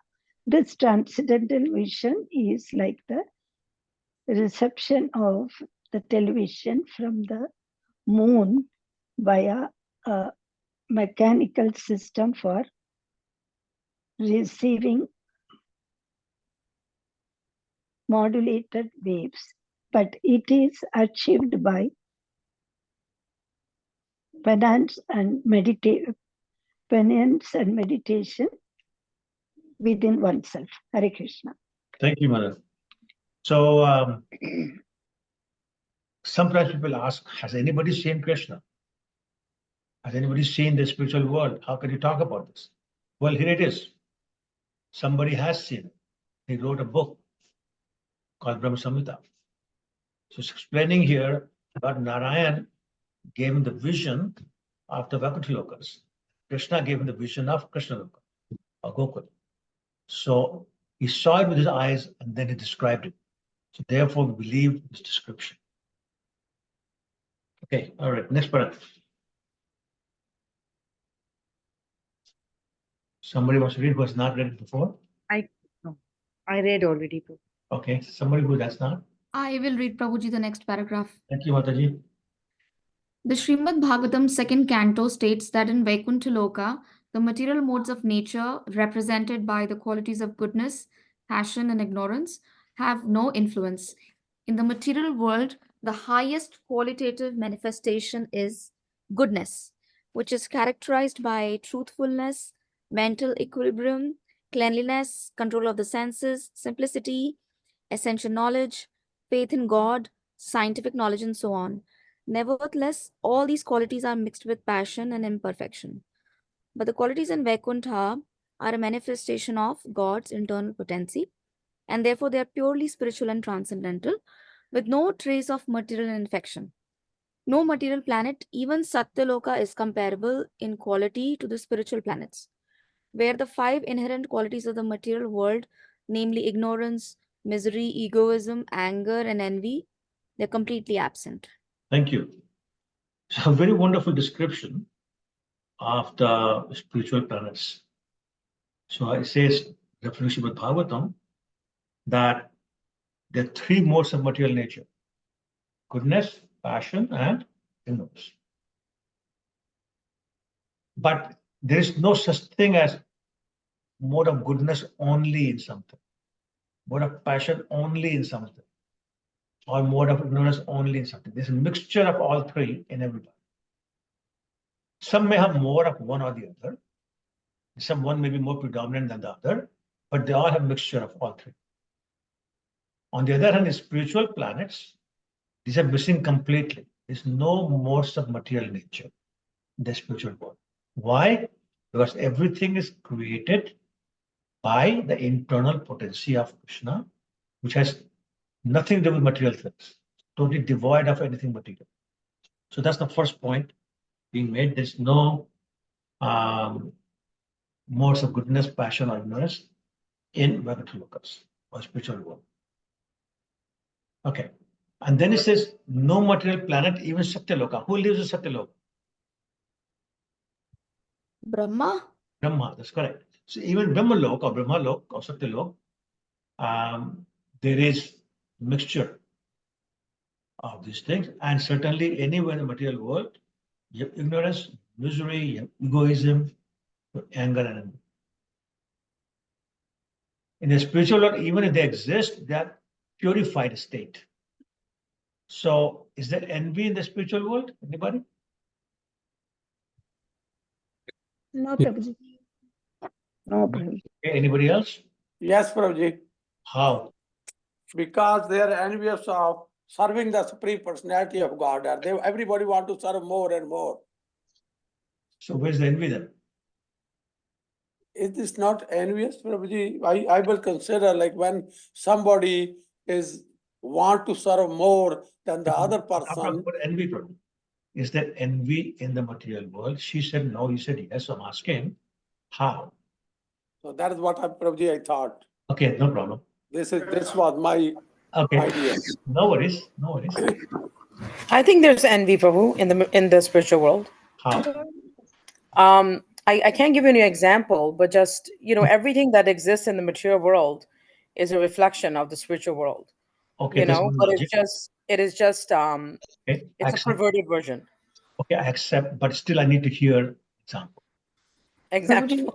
This transcendental vision is like the reception of the television from the moon via a mechanical system for receiving modulated waves, but it is achieved by penance and meditation within oneself. Hare Krishna. Thank you, Mother. So sometimes people ask, has anybody seen Krishna? Has anybody seen the spiritual world? How can you talk about this? Well, here it is. Somebody has seen it. He wrote a book called Brahma Samhita. So it's explaining here about Narayan gave him the vision of the Vaikuntha Lokas. Krishna gave him the vision of Krishna Loka, or Gokul. So he saw it with his eyes and then he described it. So therefore we believe this description. Okay, all right, next part. Somebody wants to read who has not read it before? I read already. Okay, somebody who does not? I will read, Prabhuji, the next paragraph. Thank you, Mataji. The Srimad Bhagavatam second canto states that in Vaikuntha Loka, the material modes of nature, represented by the qualities of goodness, passion, and ignorance, have no influence. In the material world, the highest qualitative manifestation is goodness, which is characterized by truthfulness, mental equilibrium, cleanliness, control of the senses, simplicity, essential knowledge, faith in God, scientific knowledge, and so on. Nevertheless, all these qualities are mixed with passion and imperfection. But the qualities in Vaikuntha are a manifestation of God's internal potency, and therefore they are purely spiritual and transcendental, with no trace of material infection. No material planet, even Satyaloka, is comparable in quality to the spiritual planets, where the 5 inherent qualities of the material world, namely ignorance, misery, egoism, anger, and envy, they're completely absent. Thank you. So a very wonderful description of the spiritual planets. So it says, referring to Bhagavatam, that there are 3 modes of material nature: goodness, passion, and ignorance. But there is no such thing as mode of goodness only in something, mode of passion only in something, or mode of ignorance only in something. There's a mixture of all 3 in everybody. Some may have more of one or the other. One may be more predominant than the other, but they all have a mixture of all 3. On the other hand, the spiritual planets, these are missing completely. There's no modes of material nature in the spiritual world. Why? Because everything is created by the internal potency of Krishna, which has nothing to do with material things, totally devoid of anything material. So that's the first point being made. There's no modes of goodness, passion, or ignorance in Vaikuntha Lokas or spiritual world. Okay. And then it says, no material planet, even Satyaloka. Who lives in Satyaloka? Brahma? Brahma, that's correct. So even Brahmalok or Brahmalok or Satyalok, there is mixture of these things. And certainly anywhere in the material world, you have ignorance, misery, you have egoism, anger, and envy. In the spiritual world, even if they exist, they are purified state. So is there envy in the spiritual world? Anybody? No, Prabhuji. No, Prabhuji. Okay, anybody else? Yes, Prabhuji. How? Because they are envious of serving the Supreme Personality of God. And everybody want to serve more and more. So where's the envy then? Is this not envious, Prabhuji? I will consider like when somebody is want to serve more than the other person. Envy, Prabhu. Is there envy in the material world? She said no, you said yes. So I'm asking, how? So that is what Prabhuji, I thought. Okay, no problem. This was my idea. No worries, no worries. I think there's envy, Prabhu, in the spiritual world. How? I can't give you an example, but just everything that exists in the material world is a reflection of the spiritual world. Okay, But it is just it's a perverted version. Okay, I accept, but still I need to hear example. Exactly.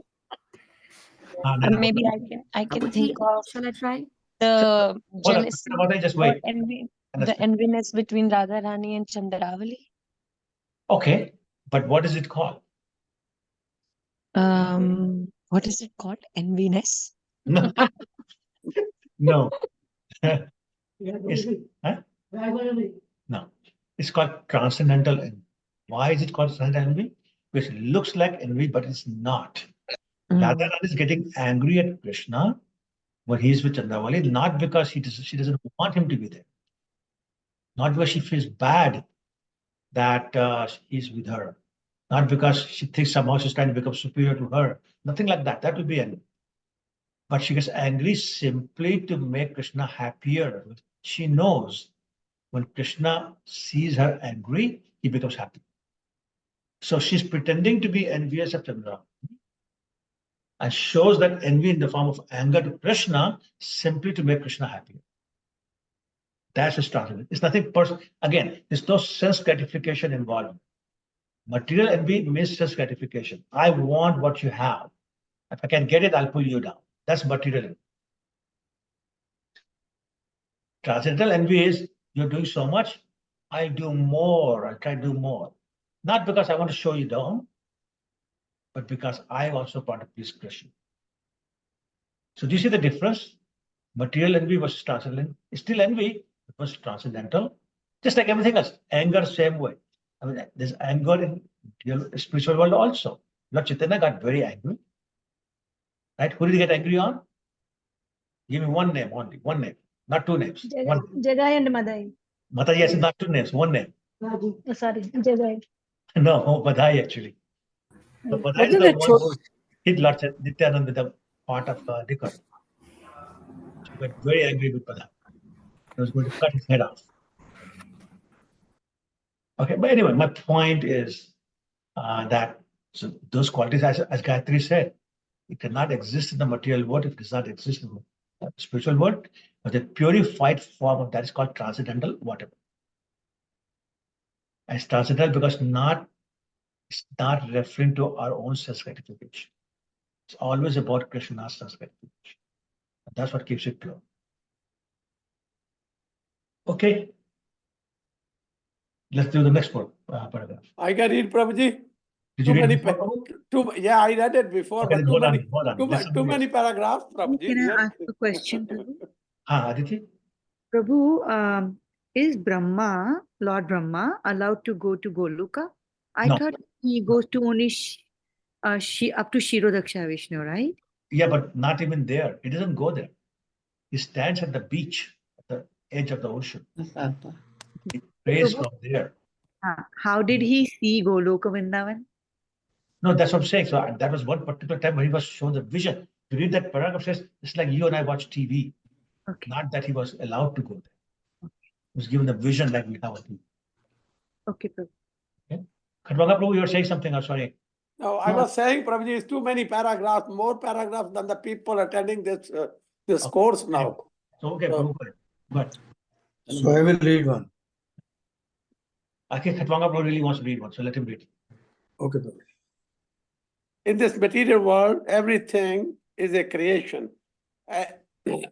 Maybe I can think of. Shall I try? The jealousy. Just wait. The enviness between Radha Rani and Chandravali. Okay, but what is it called? What is it called? Enviness? No. No. No. It's called transcendental envy. Why is it called transcendental envy? Because it looks like envy, but it's not. Radha Rani is getting angry at Krishna when he's with Chandravali, not because she doesn't want him to be there. Not because she feels bad that he's with her. Not because she thinks somehow she's trying to become superior to her. Nothing like that. That would be envy. But she gets angry simply to make Krishna happier. She knows when Krishna sees her angry, he becomes happy. So she's pretending to be envious of Chandra and shows that envy in the form of anger to Krishna simply to make Krishna happy. That's a strategy. It's nothing personal. Again, there's no sense gratification involved. Material envy means sense gratification. I want what you have. If I can get it, I'll pull you down. That's material envy. Transcendental envy is you're doing so much, I'll do more. I'll try to do more. Not because I want to show you down, but because I also want to please Krishna. So do you see the difference? Material envy versus transcendental. Still envy, it was transcendental. Just like everything else. Anger, same way. I mean, there's anger in the spiritual world also. Lord Chaitanya got very angry. Right? Who did he get angry on? Give me one name only. One name. Not two names. One. Jagai and Madai. Mataji, yes, not two names. One name. Oh, sorry, Jagai. No, Badai actually. So Badai is Wasn't the it one who hit Lord Nityanand with the part of liquor. She got very angry with Badai. He was going to cut his head off. Okay, but anyway, my point is that so those qualities, as Gayatri said, it cannot exist in the material world. It does not exist in the spiritual world. But the purified form of that is called transcendental, whatever. And it's transcendental because it's not referring to our own self-gratification. It's always about Krishna's self-gratification. That's what keeps it pure. Okay. Let's do the next one, paragraph. I can read, Prabhuji. Did Too you read many, before, Prabhu? yeah, I read it before, Okay, but then too hold many, on, hold on. Let too somebody many else. paragraphs, Prabhuji. Can I here. ask a question, Prabhu? Aditi? Prabhu, is Brahma, Lord Brahma, allowed to go to Goloka? I No. thought he goes to only up to Shirodaksha Vishnu, right? Yeah, but not even there. He doesn't go there. He stands at the beach, at the edge of the ocean. He prays from there. How did he see Goloka Vrindavan? No, that's what I'm saying. So that was one particular time when he was shown the vision. To read that paragraph says it's like you and I watch TV. Okay. Not that he was allowed to go there. He was given the vision like we have a TV. Okay, Prabhu. Okay. Khatwanga Prabhu, you were saying something. I'm sorry. No, I was saying, Prabhuji, it's too many paragraphs, more paragraphs than the people attending this course now. So, okay, Prabhu, but So I will read one. Okay, Khatwanga Prabhu really wants to read one, so let him read. Okay, Prabhu. In this material world, everything is a creation.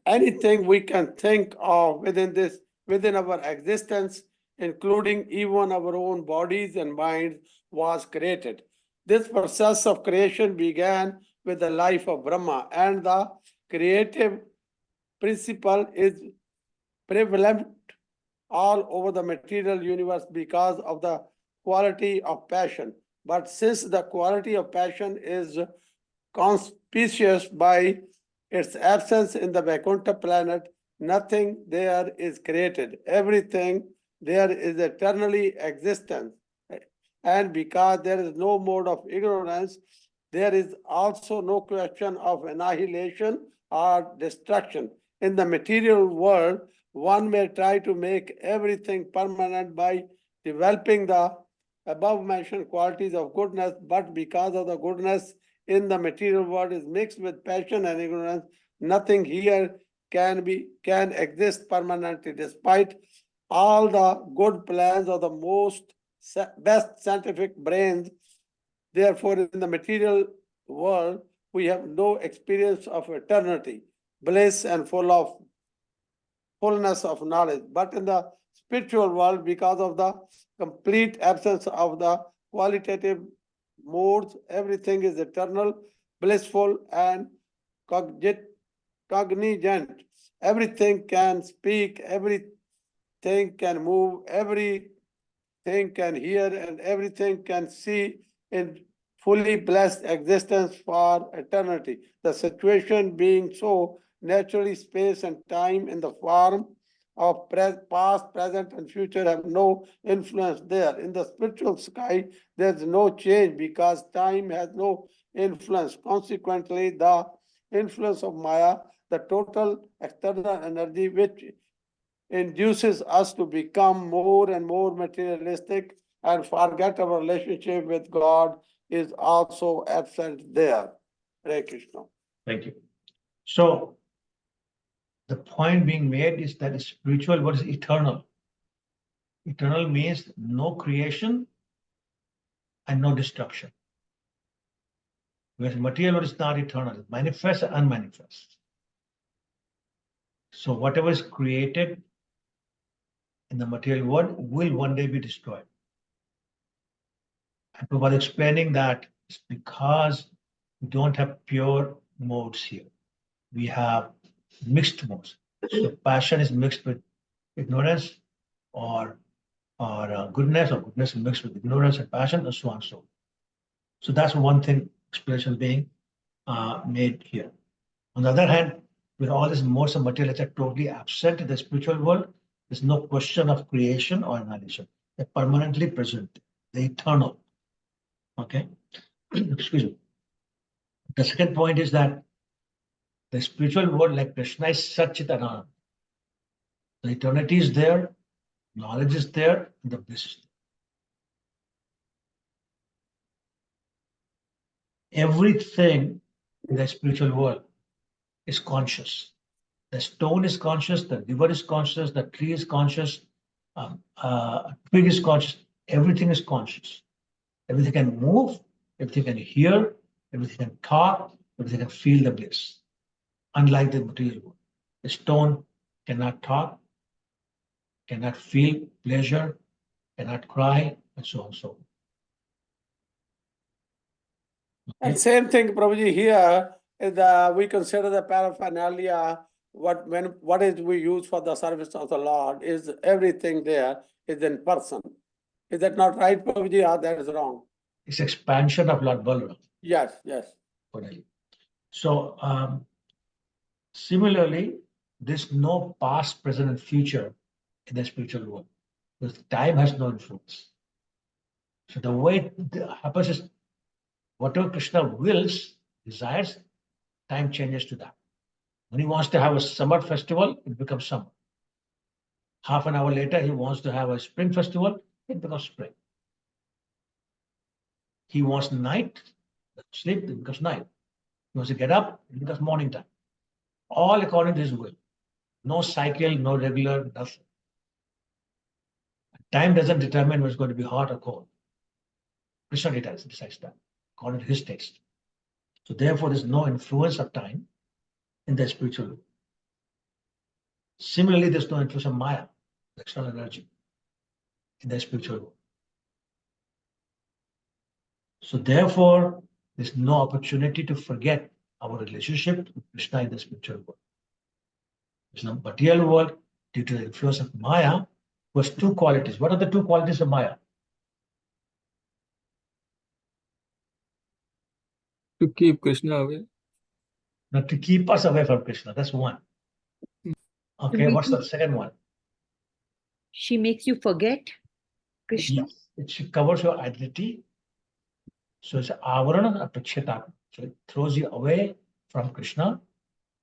Anything we can think of within our existence, including even our own bodies and minds, was created. This process of creation began with the life of Brahma, and the creative principle is prevalent all over the material universe because of the quality of passion. But since the quality of passion is conspicuous by its absence in the Vaikuntha planet, nothing there is created. Everything there is eternally existent. And because there is no mode of ignorance, there is also no question of annihilation or destruction. In the material world, one may try to make everything permanent by developing the above mentioned qualities of goodness, but because of the goodness in the material world is mixed with passion and ignorance, nothing here can exist permanently, despite all the good plans of the best scientific brains. Therefore, in the material world, we have no experience of eternity, bliss, and fullness of knowledge. But in the spiritual world, because of the complete absence of the qualitative modes, everything is eternal, blissful, and cognizant. Everything can speak, everything can move, everything can hear, and everything can see in fully blessed existence for eternity. The situation being so, naturally space and time in the form of past, present, and future have no influence there. In the spiritual sky, there's no change because time has no influence. Consequently, the influence of Maya, the total external energy which induces us to become more and more materialistic and forget our relationship with God, is also absent there. Hare Krishna. Thank you. So, the point being made is that spiritual world is eternal. Eternal means no creation and no destruction. Whereas material world is not eternal, it manifests and unmanifests. So whatever is created in the material world will one day be destroyed. And Prabhupada explaining that It's because we don't have pure modes here. We have mixed modes. So passion is mixed with ignorance, or goodness, or goodness is mixed with ignorance and passion, and so on and so on. So that's one thing, explanation being made here. On the other hand, with all these modes of material that are totally absent in the spiritual world, there's no question of creation or annihilation. They're permanently present, they're eternal. Okay, excuse me. The second point is that the spiritual world, like Krishna, is Satchitananda. The eternity is there, knowledge is there, and the bliss is there. Everything in the spiritual world is conscious. The stone is conscious, the river is conscious, the tree is conscious, twig is conscious, everything is conscious. Everything can move, everything can hear, everything can talk, everything can feel the bliss. Unlike the material world. The stone cannot talk, cannot feel pleasure, cannot cry, and so on and so on. And same thing, Prabhuji, here is we consider the paraphernalia, what is we use for the service of the Lord, is everything there is in person. Is that not right, Prabhuji, or that is wrong? It's expansion of Lord Balaram. Yes, yes. So similarly, there's no past, present, and future in the spiritual world, because time has no influence. So the way it happens is, whatever Krishna wills, desires, time changes to that. When he wants to have a summer festival, it becomes summer. Half an hour later, he wants to have a spring festival, it becomes spring. He wants night, sleep, it becomes night. He wants to get up, it becomes morning time. All according to his will. No cycle, no regular, nothing. Time doesn't determine what's going to be hot or cold. Krishna decides that, according to his taste. So therefore, there's no influence of time in the spiritual world. Similarly, there's no influence of Maya, the external energy, in the spiritual world. So therefore, there's no opportunity to forget our relationship with Krishna in the spiritual world. There's no material world, due to the influence of Maya, was two qualities. What are the two qualities of Maya? To keep Krishna away. Not to keep us away from Krishna. That's one. Okay, what's the second one? She makes you forget Krishna. It covers your identity. So it's avarana apacheta. So it throws you away from Krishna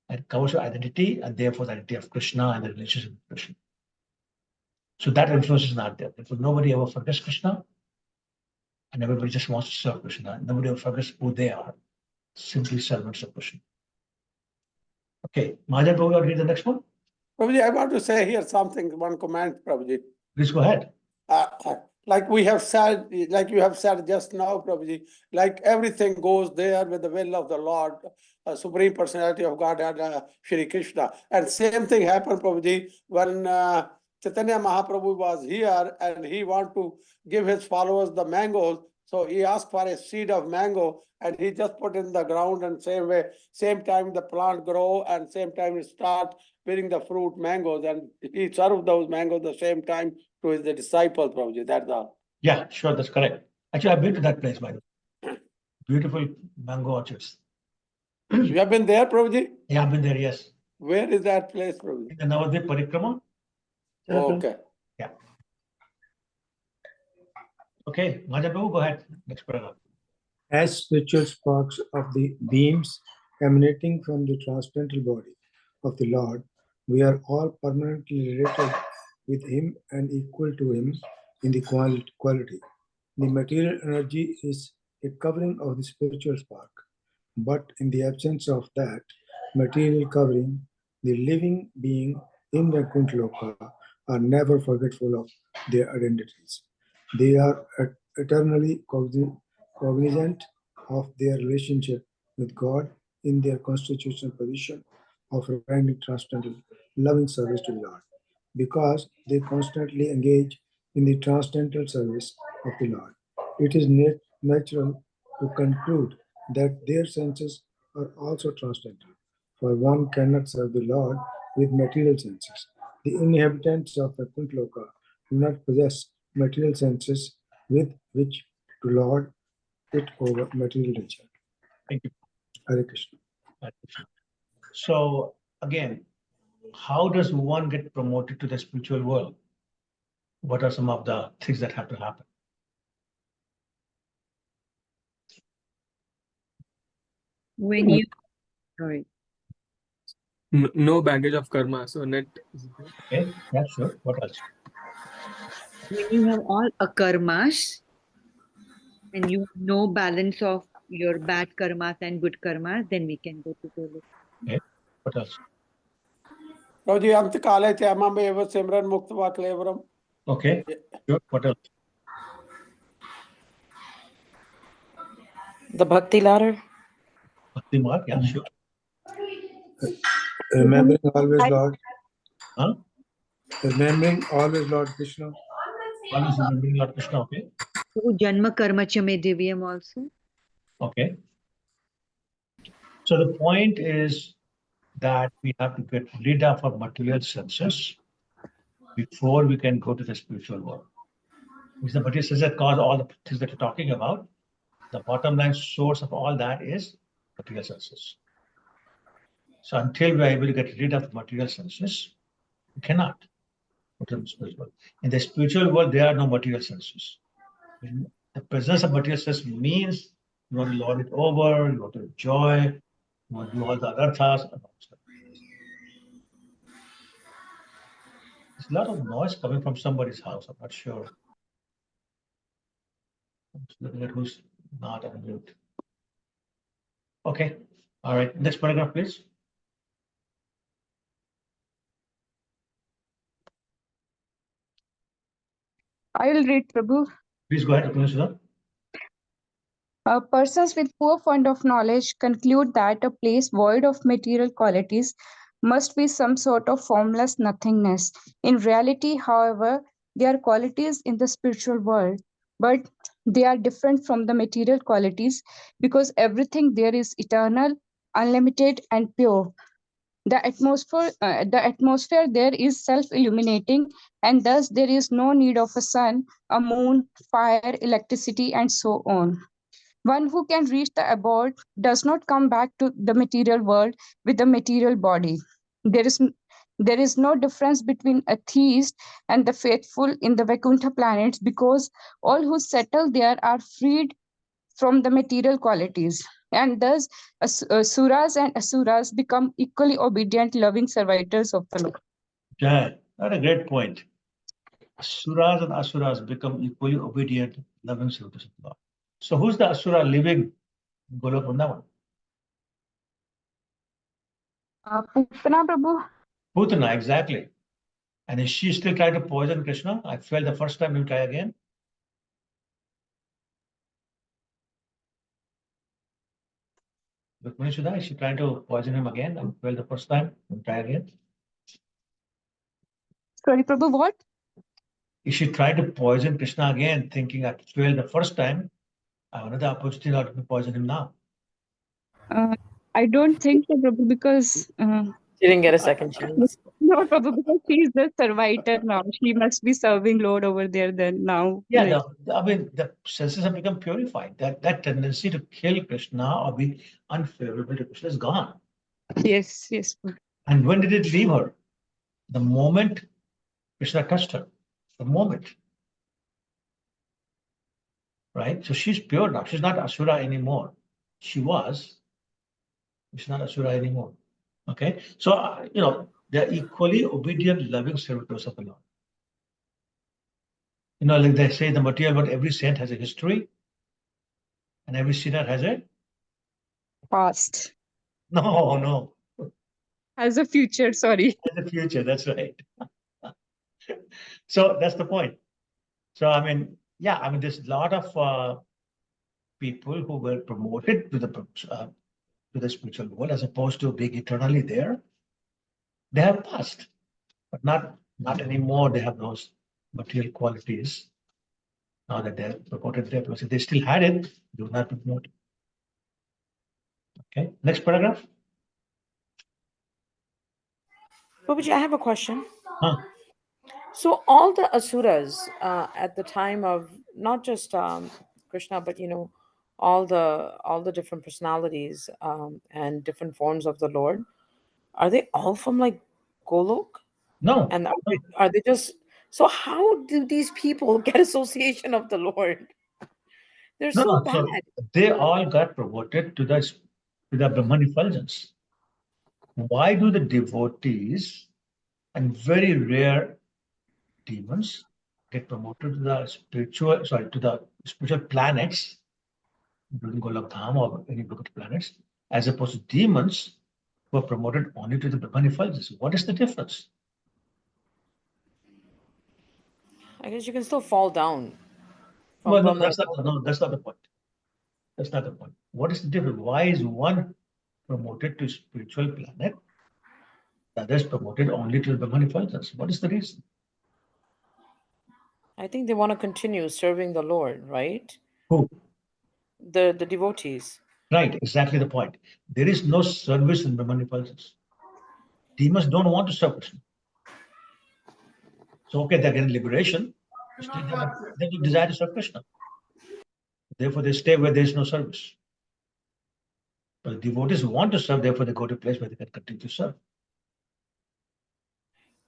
and covers your identity, and therefore the identity of Krishna and the relationship with Krishna. So that influence is not there. Therefore, nobody ever forgets Krishna, and everybody just wants to serve Krishna. Nobody ever forgets who they are. Simply servants of Krishna. Okay, Mahajan Prabhu, read the next one. Prabhuji, I want to say here something, one comment, Prabhuji. Please go ahead. Like we have said, like you have said just now, Prabhuji, like everything goes there with the will of the Lord, Supreme Personality of Godhead, Shri Krishna. And same thing happened, Prabhuji, when Chaitanya Mahaprabhu was here and he wanted to give his followers the mangoes. So he asked for a seed of mango and he just put in the ground, and same time the plant grow and same time it start bearing the fruit mangoes, and he served those mangoes the same time to his disciples, Prabhuji. That's all. Yeah, sure, that's correct. Actually, I've been to that place, by the way. Beautiful mango orchards. You have been there, Prabhuji? Yeah, I've been there, yes. Where is that place, Prabhuji? In the Navadvip Parikrama. Okay. Yeah. Okay, Mahajan Prabhu, go ahead. Next paragraph. As spiritual sparks of the beams emanating from the transcendental body of the Lord, we are all permanently related with Him and equal to Him in the quality. The material energy is a covering of the spiritual spark, but in the absence of that material covering, the living being in Vaikuntha are never forgetful of their identities. They are eternally cognizant of their relationship with God in their constitutional position of rendering transcendental loving service to the Lord, because they constantly engage in the transcendental service of the Lord. It is natural to conclude that their senses are also transcendental, for one cannot serve the Lord with material senses. The inhabitants of Vaikuntha Loka do not possess material senses with which to lord it over material nature. Thank you. Hare Krishna. Hare Krishna. So again, how does one get promoted to the spiritual world? What are some of the things that have to happen? When you, sorry, No baggage of karma. So net. Okay, yeah, sure. What else? when you have all akarmas and you have no balance of your bad karmas and good karmas, then we can go to Goloka. Okay, what else? Roji ant kale chamam eva simran muktva klevaram. Okay, sure. What else? The bhakti ladder. Bhakti Marg, yeah, sure. Remembering always I- Lord, Huh? remembering always Lord Krishna. Always remembering Lord Krishna, okay? So Janma Karma Chame Divyam also. Okay. So the point is that we have to get rid of our material senses before we can go to the spiritual world. Because the material senses that cause all the things that you're talking about, the bottom line source of all that is material senses. So until we are able to get rid of material senses, we cannot go to the spiritual world. In the spiritual world, there are no material senses. The presence of material senses means you want to lord it over, you want to enjoy, you want to do all the anarthas. There's a lot of noise coming from somebody's house. I'm not sure. I'm just looking at who's not on mute. Okay. All right. Next paragraph, please. I will read, Prabhu. Please go ahead, Upanishad. Persons with poor fund of knowledge conclude that a place void of material qualities must be some sort of formless nothingness. In reality, however, there are qualities in the spiritual world, but they are different from the material qualities because everything there is eternal, unlimited, and pure. The atmosphere there is self-illuminating, and thus there is no need of a sun, a moon, fire, electricity, and so on. One who can reach the abode does not come back to the material world with a material body. There is no difference between a theist and the faithful in the Vaikuntha planets because all who settle there are freed from the material qualities. And thus, Suras and Asuras become equally obedient, loving servitors of the Lord. Yeah, that's a great point. Suras and Asuras become equally obedient, loving servitors of the Lord. So who's the Asura living in Golok Vrindavan? Putana Prabhu. Putana, exactly. And is she still trying to poison Krishna? I failed the first time, you try again. Rukmini, is she trying to poison him again? I failed the first time, you try again. Sorry, Prabhu, what? If she tried to poison Krishna again, thinking I failed the first time, I have another opportunity not to poison him now. I don't think so, Prabhu, because She didn't get a second chance. no, Prabhu, because she's the servitor now. She must be serving Lord over there then now. Yeah, like- I mean, the senses have become purified. That tendency to kill Krishna or be unfavorable to Krishna is gone. Yes, yes. Prabhu. And when did it leave her? The moment Krishna touched her. The moment. Right? So she's pure now. She's not Asura anymore. She was. She's not Asura anymore. Okay? So, they're equally obedient, loving servitors of the Lord. Like they say, the material world, every saint has a history, and every sinner has a Past. no. As a future, sorry. As a future, that's right. So that's the point. So there's a lot of people who were promoted to the spiritual world as opposed to being eternally there. They have passed, but not anymore. They have those material qualities. Now that they're promoted there, because if they still had it, they would not be promoted. Okay, next paragraph. Babaji, I have a question. Huh. So all the asuras at the time of not just Krishna, but all the different personalities and different forms of the Lord, are they all from like Golok? No. And are they just so? How do these people get association of the Lord? They're No, so no. bad. So they all got promoted to the Brahman effulgence. Why do the devotees and very rare demons get promoted to the spiritual planets, including Golok Dham or any Bhagavad planets, as opposed to demons who are promoted only to the Brahman effulgence? What is the difference? I guess you can still fall down. Well, no, that's not the point. That's not the point. What is the difference? Why is one promoted to spiritual planet, the other is promoted only to the Brahman effulgence? What is the reason? I think they want to continue serving the Lord, right? Who? The devotees. Right, exactly the point. There is no service in Brahman effulgence. Demons don't want to serve Krishna. So, okay, they're getting liberation, but still they have desire to serve Krishna. Therefore, they stay where there is no service. But the devotees want to serve, therefore they go to a place where they can continue to serve.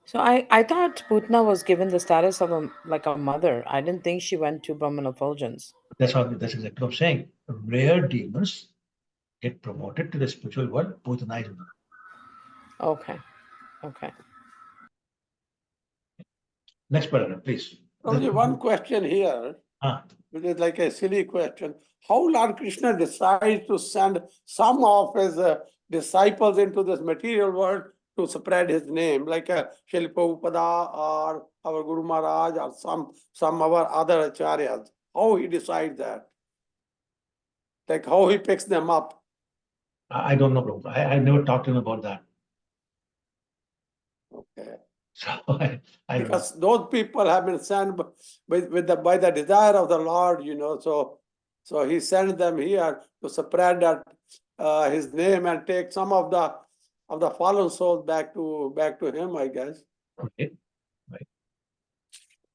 So I thought Putna was given the status of a mother. I didn't think she went to Brahman effulgence. That's exactly what I'm saying. Rare demons get promoted to the spiritual world, Putana is one. Okay. Okay. Next paragraph, please. Only one question here, which is like a silly question. How Lord Krishna decides to send some of his disciples into this material world to spread his name, like Srila Prabhupada or our Guru Maharaj or some of our other acharyas? How he decides that? Like how he picks them up? I don't know, bro. I never talked to him about that. Okay. So I don't know. Because those people have been sent by the desire of the Lord, so he sent them here to spread that his name and take some of the fallen souls back to him, I guess. Okay. Right.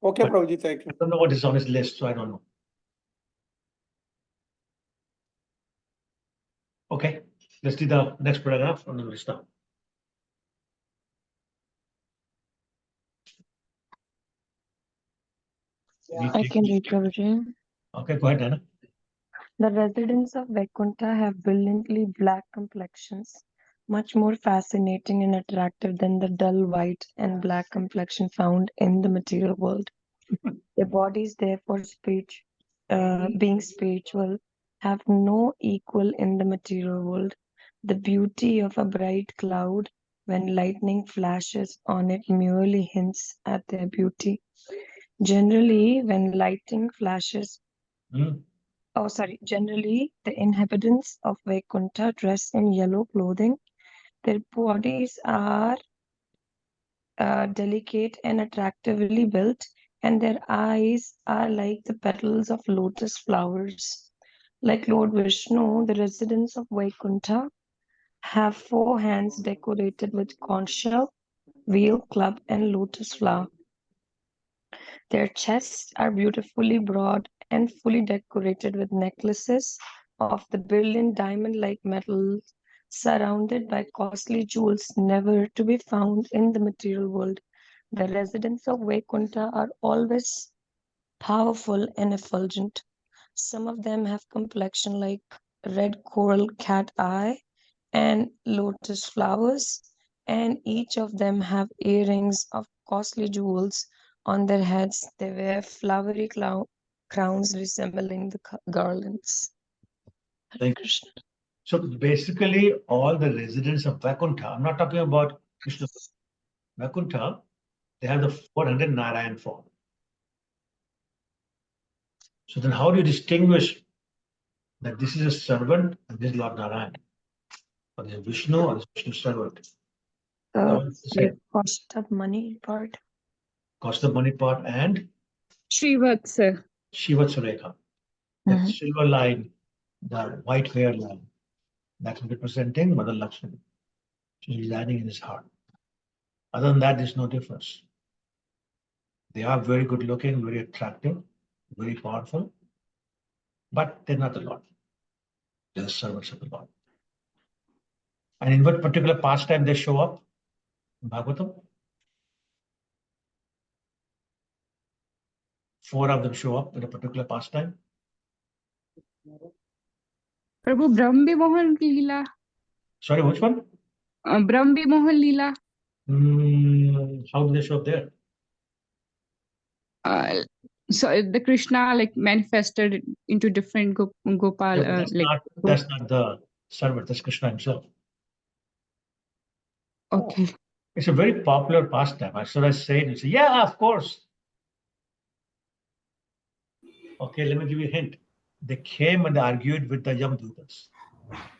Okay, But Prabhuji, thank you. I don't know what is on his list, so I don't know. Okay, let's do the next paragraph on the list now. I can read, Prabhuji. Okay, go ahead, Anna. The residents of Vaikuntha have brilliantly black complexions, much more fascinating and attractive than the dull white and black complexion found in the material world. Their bodies, therefore, being spiritual, have no equal in the material world. The beauty of a bright cloud, when lightning flashes on it, merely hints at their beauty. Generally, when lightning flashes, generally the inhabitants of Vaikuntha dress in yellow clothing. Their bodies are delicate and attractively built, and their eyes are like the petals of lotus flowers. Like Lord Vishnu, the residents of Vaikuntha have 4 hands decorated with conch shell, wheel, club, and lotus flower. Their chests are beautifully broad and fully decorated with necklaces of the brilliant diamond-like metal, surrounded by costly jewels never to be found in the material world. The residents of Vaikuntha are always powerful and effulgent. Some of them have complexion like red coral cat eye and lotus flowers, and each of them have earrings of costly jewels on their heads. They wear flowery crowns resembling the garlands. Thank you. So basically, all the residents of Vaikuntha, I'm not talking about Krishna, Vaikuntha, they have the 400 Narayan form. So then how do you distinguish that this is a servant and this is Lord Narayan? Or this is Vishnu or this is Vishnu servant? The cost of money part. Cost of money part and? Srivatsa. Shiva Surekha. That silver line, the white hair line, that's representing Mother Lakshmi. She's residing in his heart. Other than that, there's no difference. They are very good looking, very attractive, very powerful, but they're not the Lord. They're the servants of the Lord. And in what particular pastime they show up in Bhagavatam? 4 of them show up in a particular pastime. Prabhu, Brahmi Mohan Lila. Sorry, which one? Brahmi Mohan Lila. How do they show up there? So the Krishna like manifested into different Gopal. Yeah, that's not the servant, that's Krishna himself. Okay. It's a very popular pastime. As soon as I say it, you say, yeah, of course. Okay, let me give you a hint. They came and argued with the Yamdutas.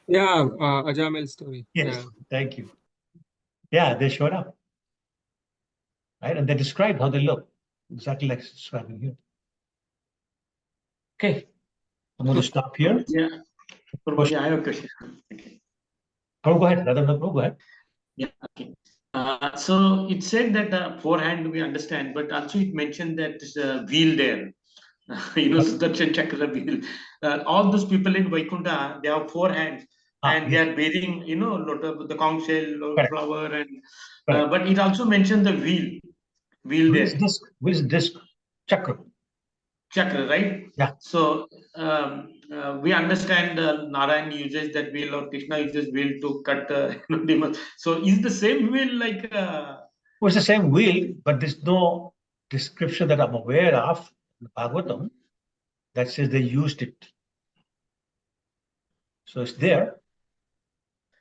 Yeah, Ajamil's story. Yes, Yeah. thank you. Yeah, they showed up. Right? And they described how they look. Exactly like describing here. Okay. I'm going to stop here. Yeah. Prabhuji, I have a question. Okay. Oh, go ahead. Radha, go ahead. Yeah, okay. So it said that forehand we understand, but also it mentioned that there's a wheel there. Sudarshan Chakra wheel. All those people in Vaikuntha, they have 4 hands and they are bearing, lot of the conch shell, flower, and but it also mentioned the wheel there. Which disc? Chakra. Chakra, right? Yeah. So we understand Narayan uses that wheel or Krishna uses wheel to cut demons. So is the same wheel like? Well, it's the same wheel, but there's no description that I'm aware of in Bhagavatam that says they used it. So it's there.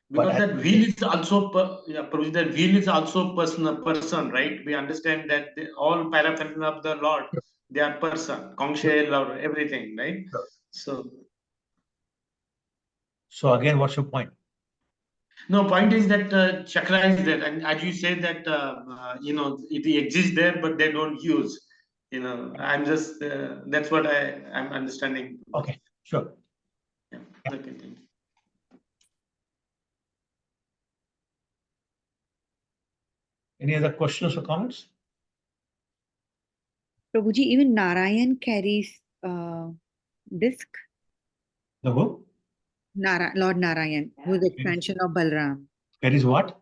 Because that wheel is also, that wheel is also person, right? We understand that all paraphernalia of the Lord, they are person, conch shell or everything, right? So again, what's your point? No, point is that chakra is there, and as you say that it exists there, but they don't use. I'm just that's what I'm understanding. Okay, sure. Yeah. Okay. Thank you. Any other questions or comments? Prabhuji, even Narayan carries disc. The who? Lord Narayan, who is the expansion of Balram. Carries what?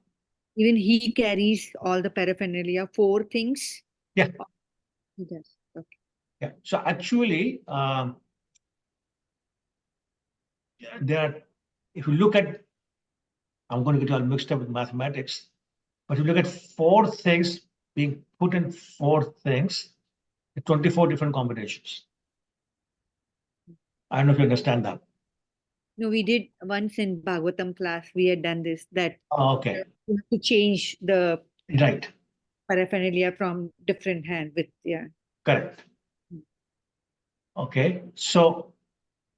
Even he carries all the paraphernalia, 4 things. Yeah. He does. Okay. Yeah. So actually, if you look at, I'm going to get you all mixed up with mathematics, but if you look at 4 things being put in 4 things, 24 different combinations. I don't know if you understand that. No, we did once in Bhagavatam class, we had done this, that okay. You have to change the right paraphernalia from different hand with, yeah. Correct. Okay, so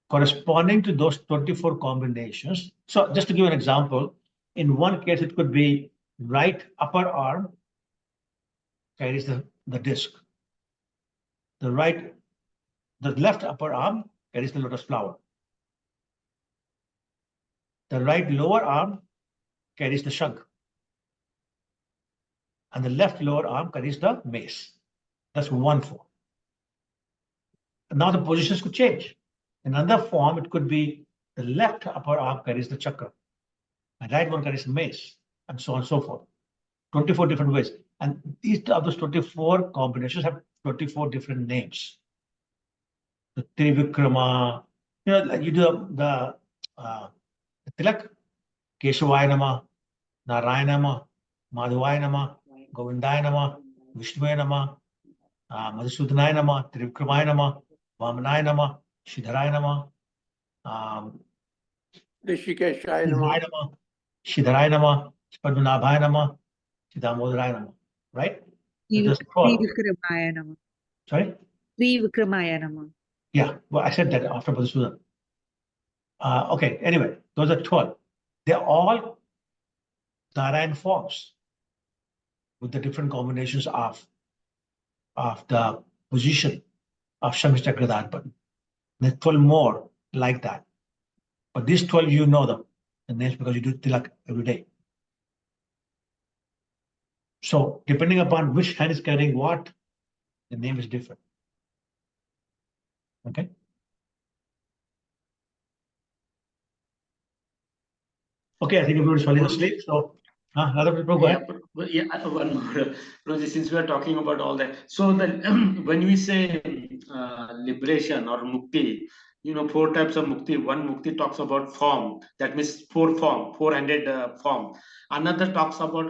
corresponding to those 24 combinations, so just to give an example, in one case it could be right upper arm carries the disc. The left upper arm carries the lotus flower. The right lower arm carries the shank. And the left lower arm carries the mace. That's one form. Now the positions could change. In another form, it could be the left upper arm carries the chakra, and right one carries the mace, and so on and so forth. 24 different ways. And each of those 24 combinations have 24 different names. The Trivikrama, you do the Tilak, Keshavaya Nama, Narayana Nama, Madhavaya Nama, Govindaya Nama, Vishnuvaya Nama, Madhusudanaya Nama, Trivikramaya Nama, Vamanaya Nama, Shidharaya Nama, Rishikeshaya Nama. Shidharaya Nama, Padmanabhaya Nama, Siddhamodaraya Nama. Right? Trivikramaya Nama. Sorry? Trivikramaya Nama. Yeah, well, I said that after Madhusudan. Okay, anyway, those are 12. They're all Narayan forms with the different combinations of the position of Shamishta Gradarpan. There's 12 more like that. But these 12, you know them, the names, because you do tilak every day. So depending upon which hand is carrying what, the name is different. Okay. Okay, I think everybody's falling asleep. So, other people go ahead. One more. Rosie, since we are talking about all that, so that when we say liberation or mukti, you know, 4 types of mukti. One mukti talks about form, that means 4-handed form. Another talks about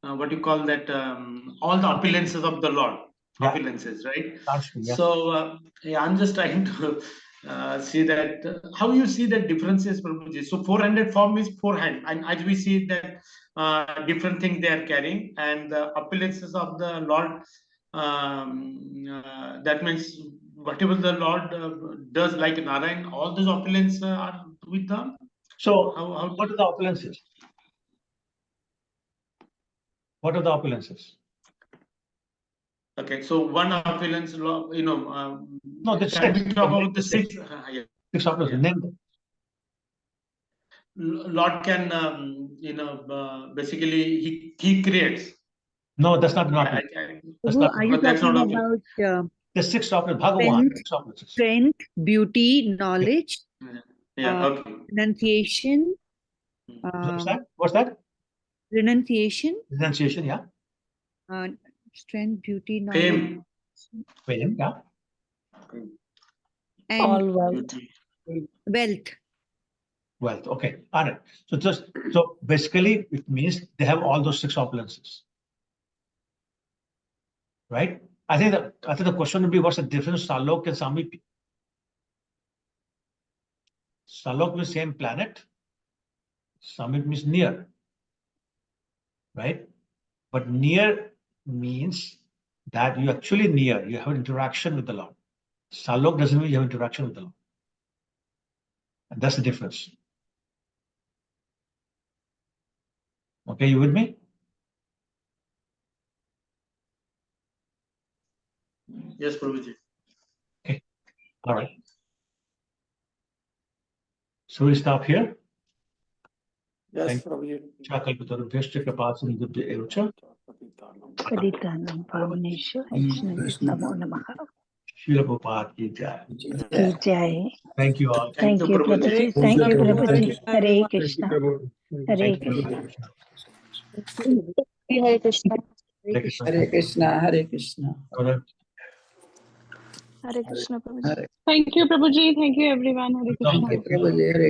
what you call that, all the opulences of the Lord. Yeah. Opulences, right? Yeah. So I'm just trying to see that how you see the differences, Prabhuji. So 400 form is 4 hand, and as we see that different thing they are carrying, and the opulences of the Lord, that means whatever the Lord does, like Narayan, all those opulence are with them. So what are the opulences? What are the opulences? Okay, so one opulence, you know, no, the can we six. talk about the 6? Yeah. 6 opulences. Name them. Lord can, you know, basically he creates. No, that's not an opulence. That's not. Are you That's talking not about the 6 opulences? Bhagavan. strength, beauty, knowledge, okay. renunciation? What's that? Renunciation? Renunciation, yeah. Strength, beauty, knowledge. Fame, yeah. And all wealth. Wealth. Okay. All right. So basically it means they have all those 6 opulences. Right? I think the question would be, what's the difference Salok and Samiti? Salok means same planet. Samit means near. Right? But near means that you actually near, you have interaction with the Lord. Salok doesn't mean you have interaction with the Lord. And that's the difference. Okay, you with me? Yes, Prabhuji. Okay. All right. So we stop here. Yes, Prabhuji. Paditanam Pavaneshu Namo Namaha. Ki jai. Thank you all. Thank you, Prabhuji. Thank you, Prabhuji. Hare Krishna. Hare Krishna. Hare Krishna. Hare Krishna, Hare Krishna. Hare Krishna, Prabhuji. Thank you, Prabhuji. Thank you, everyone. Hare Krishna. Thank you, Prabhuji. Hare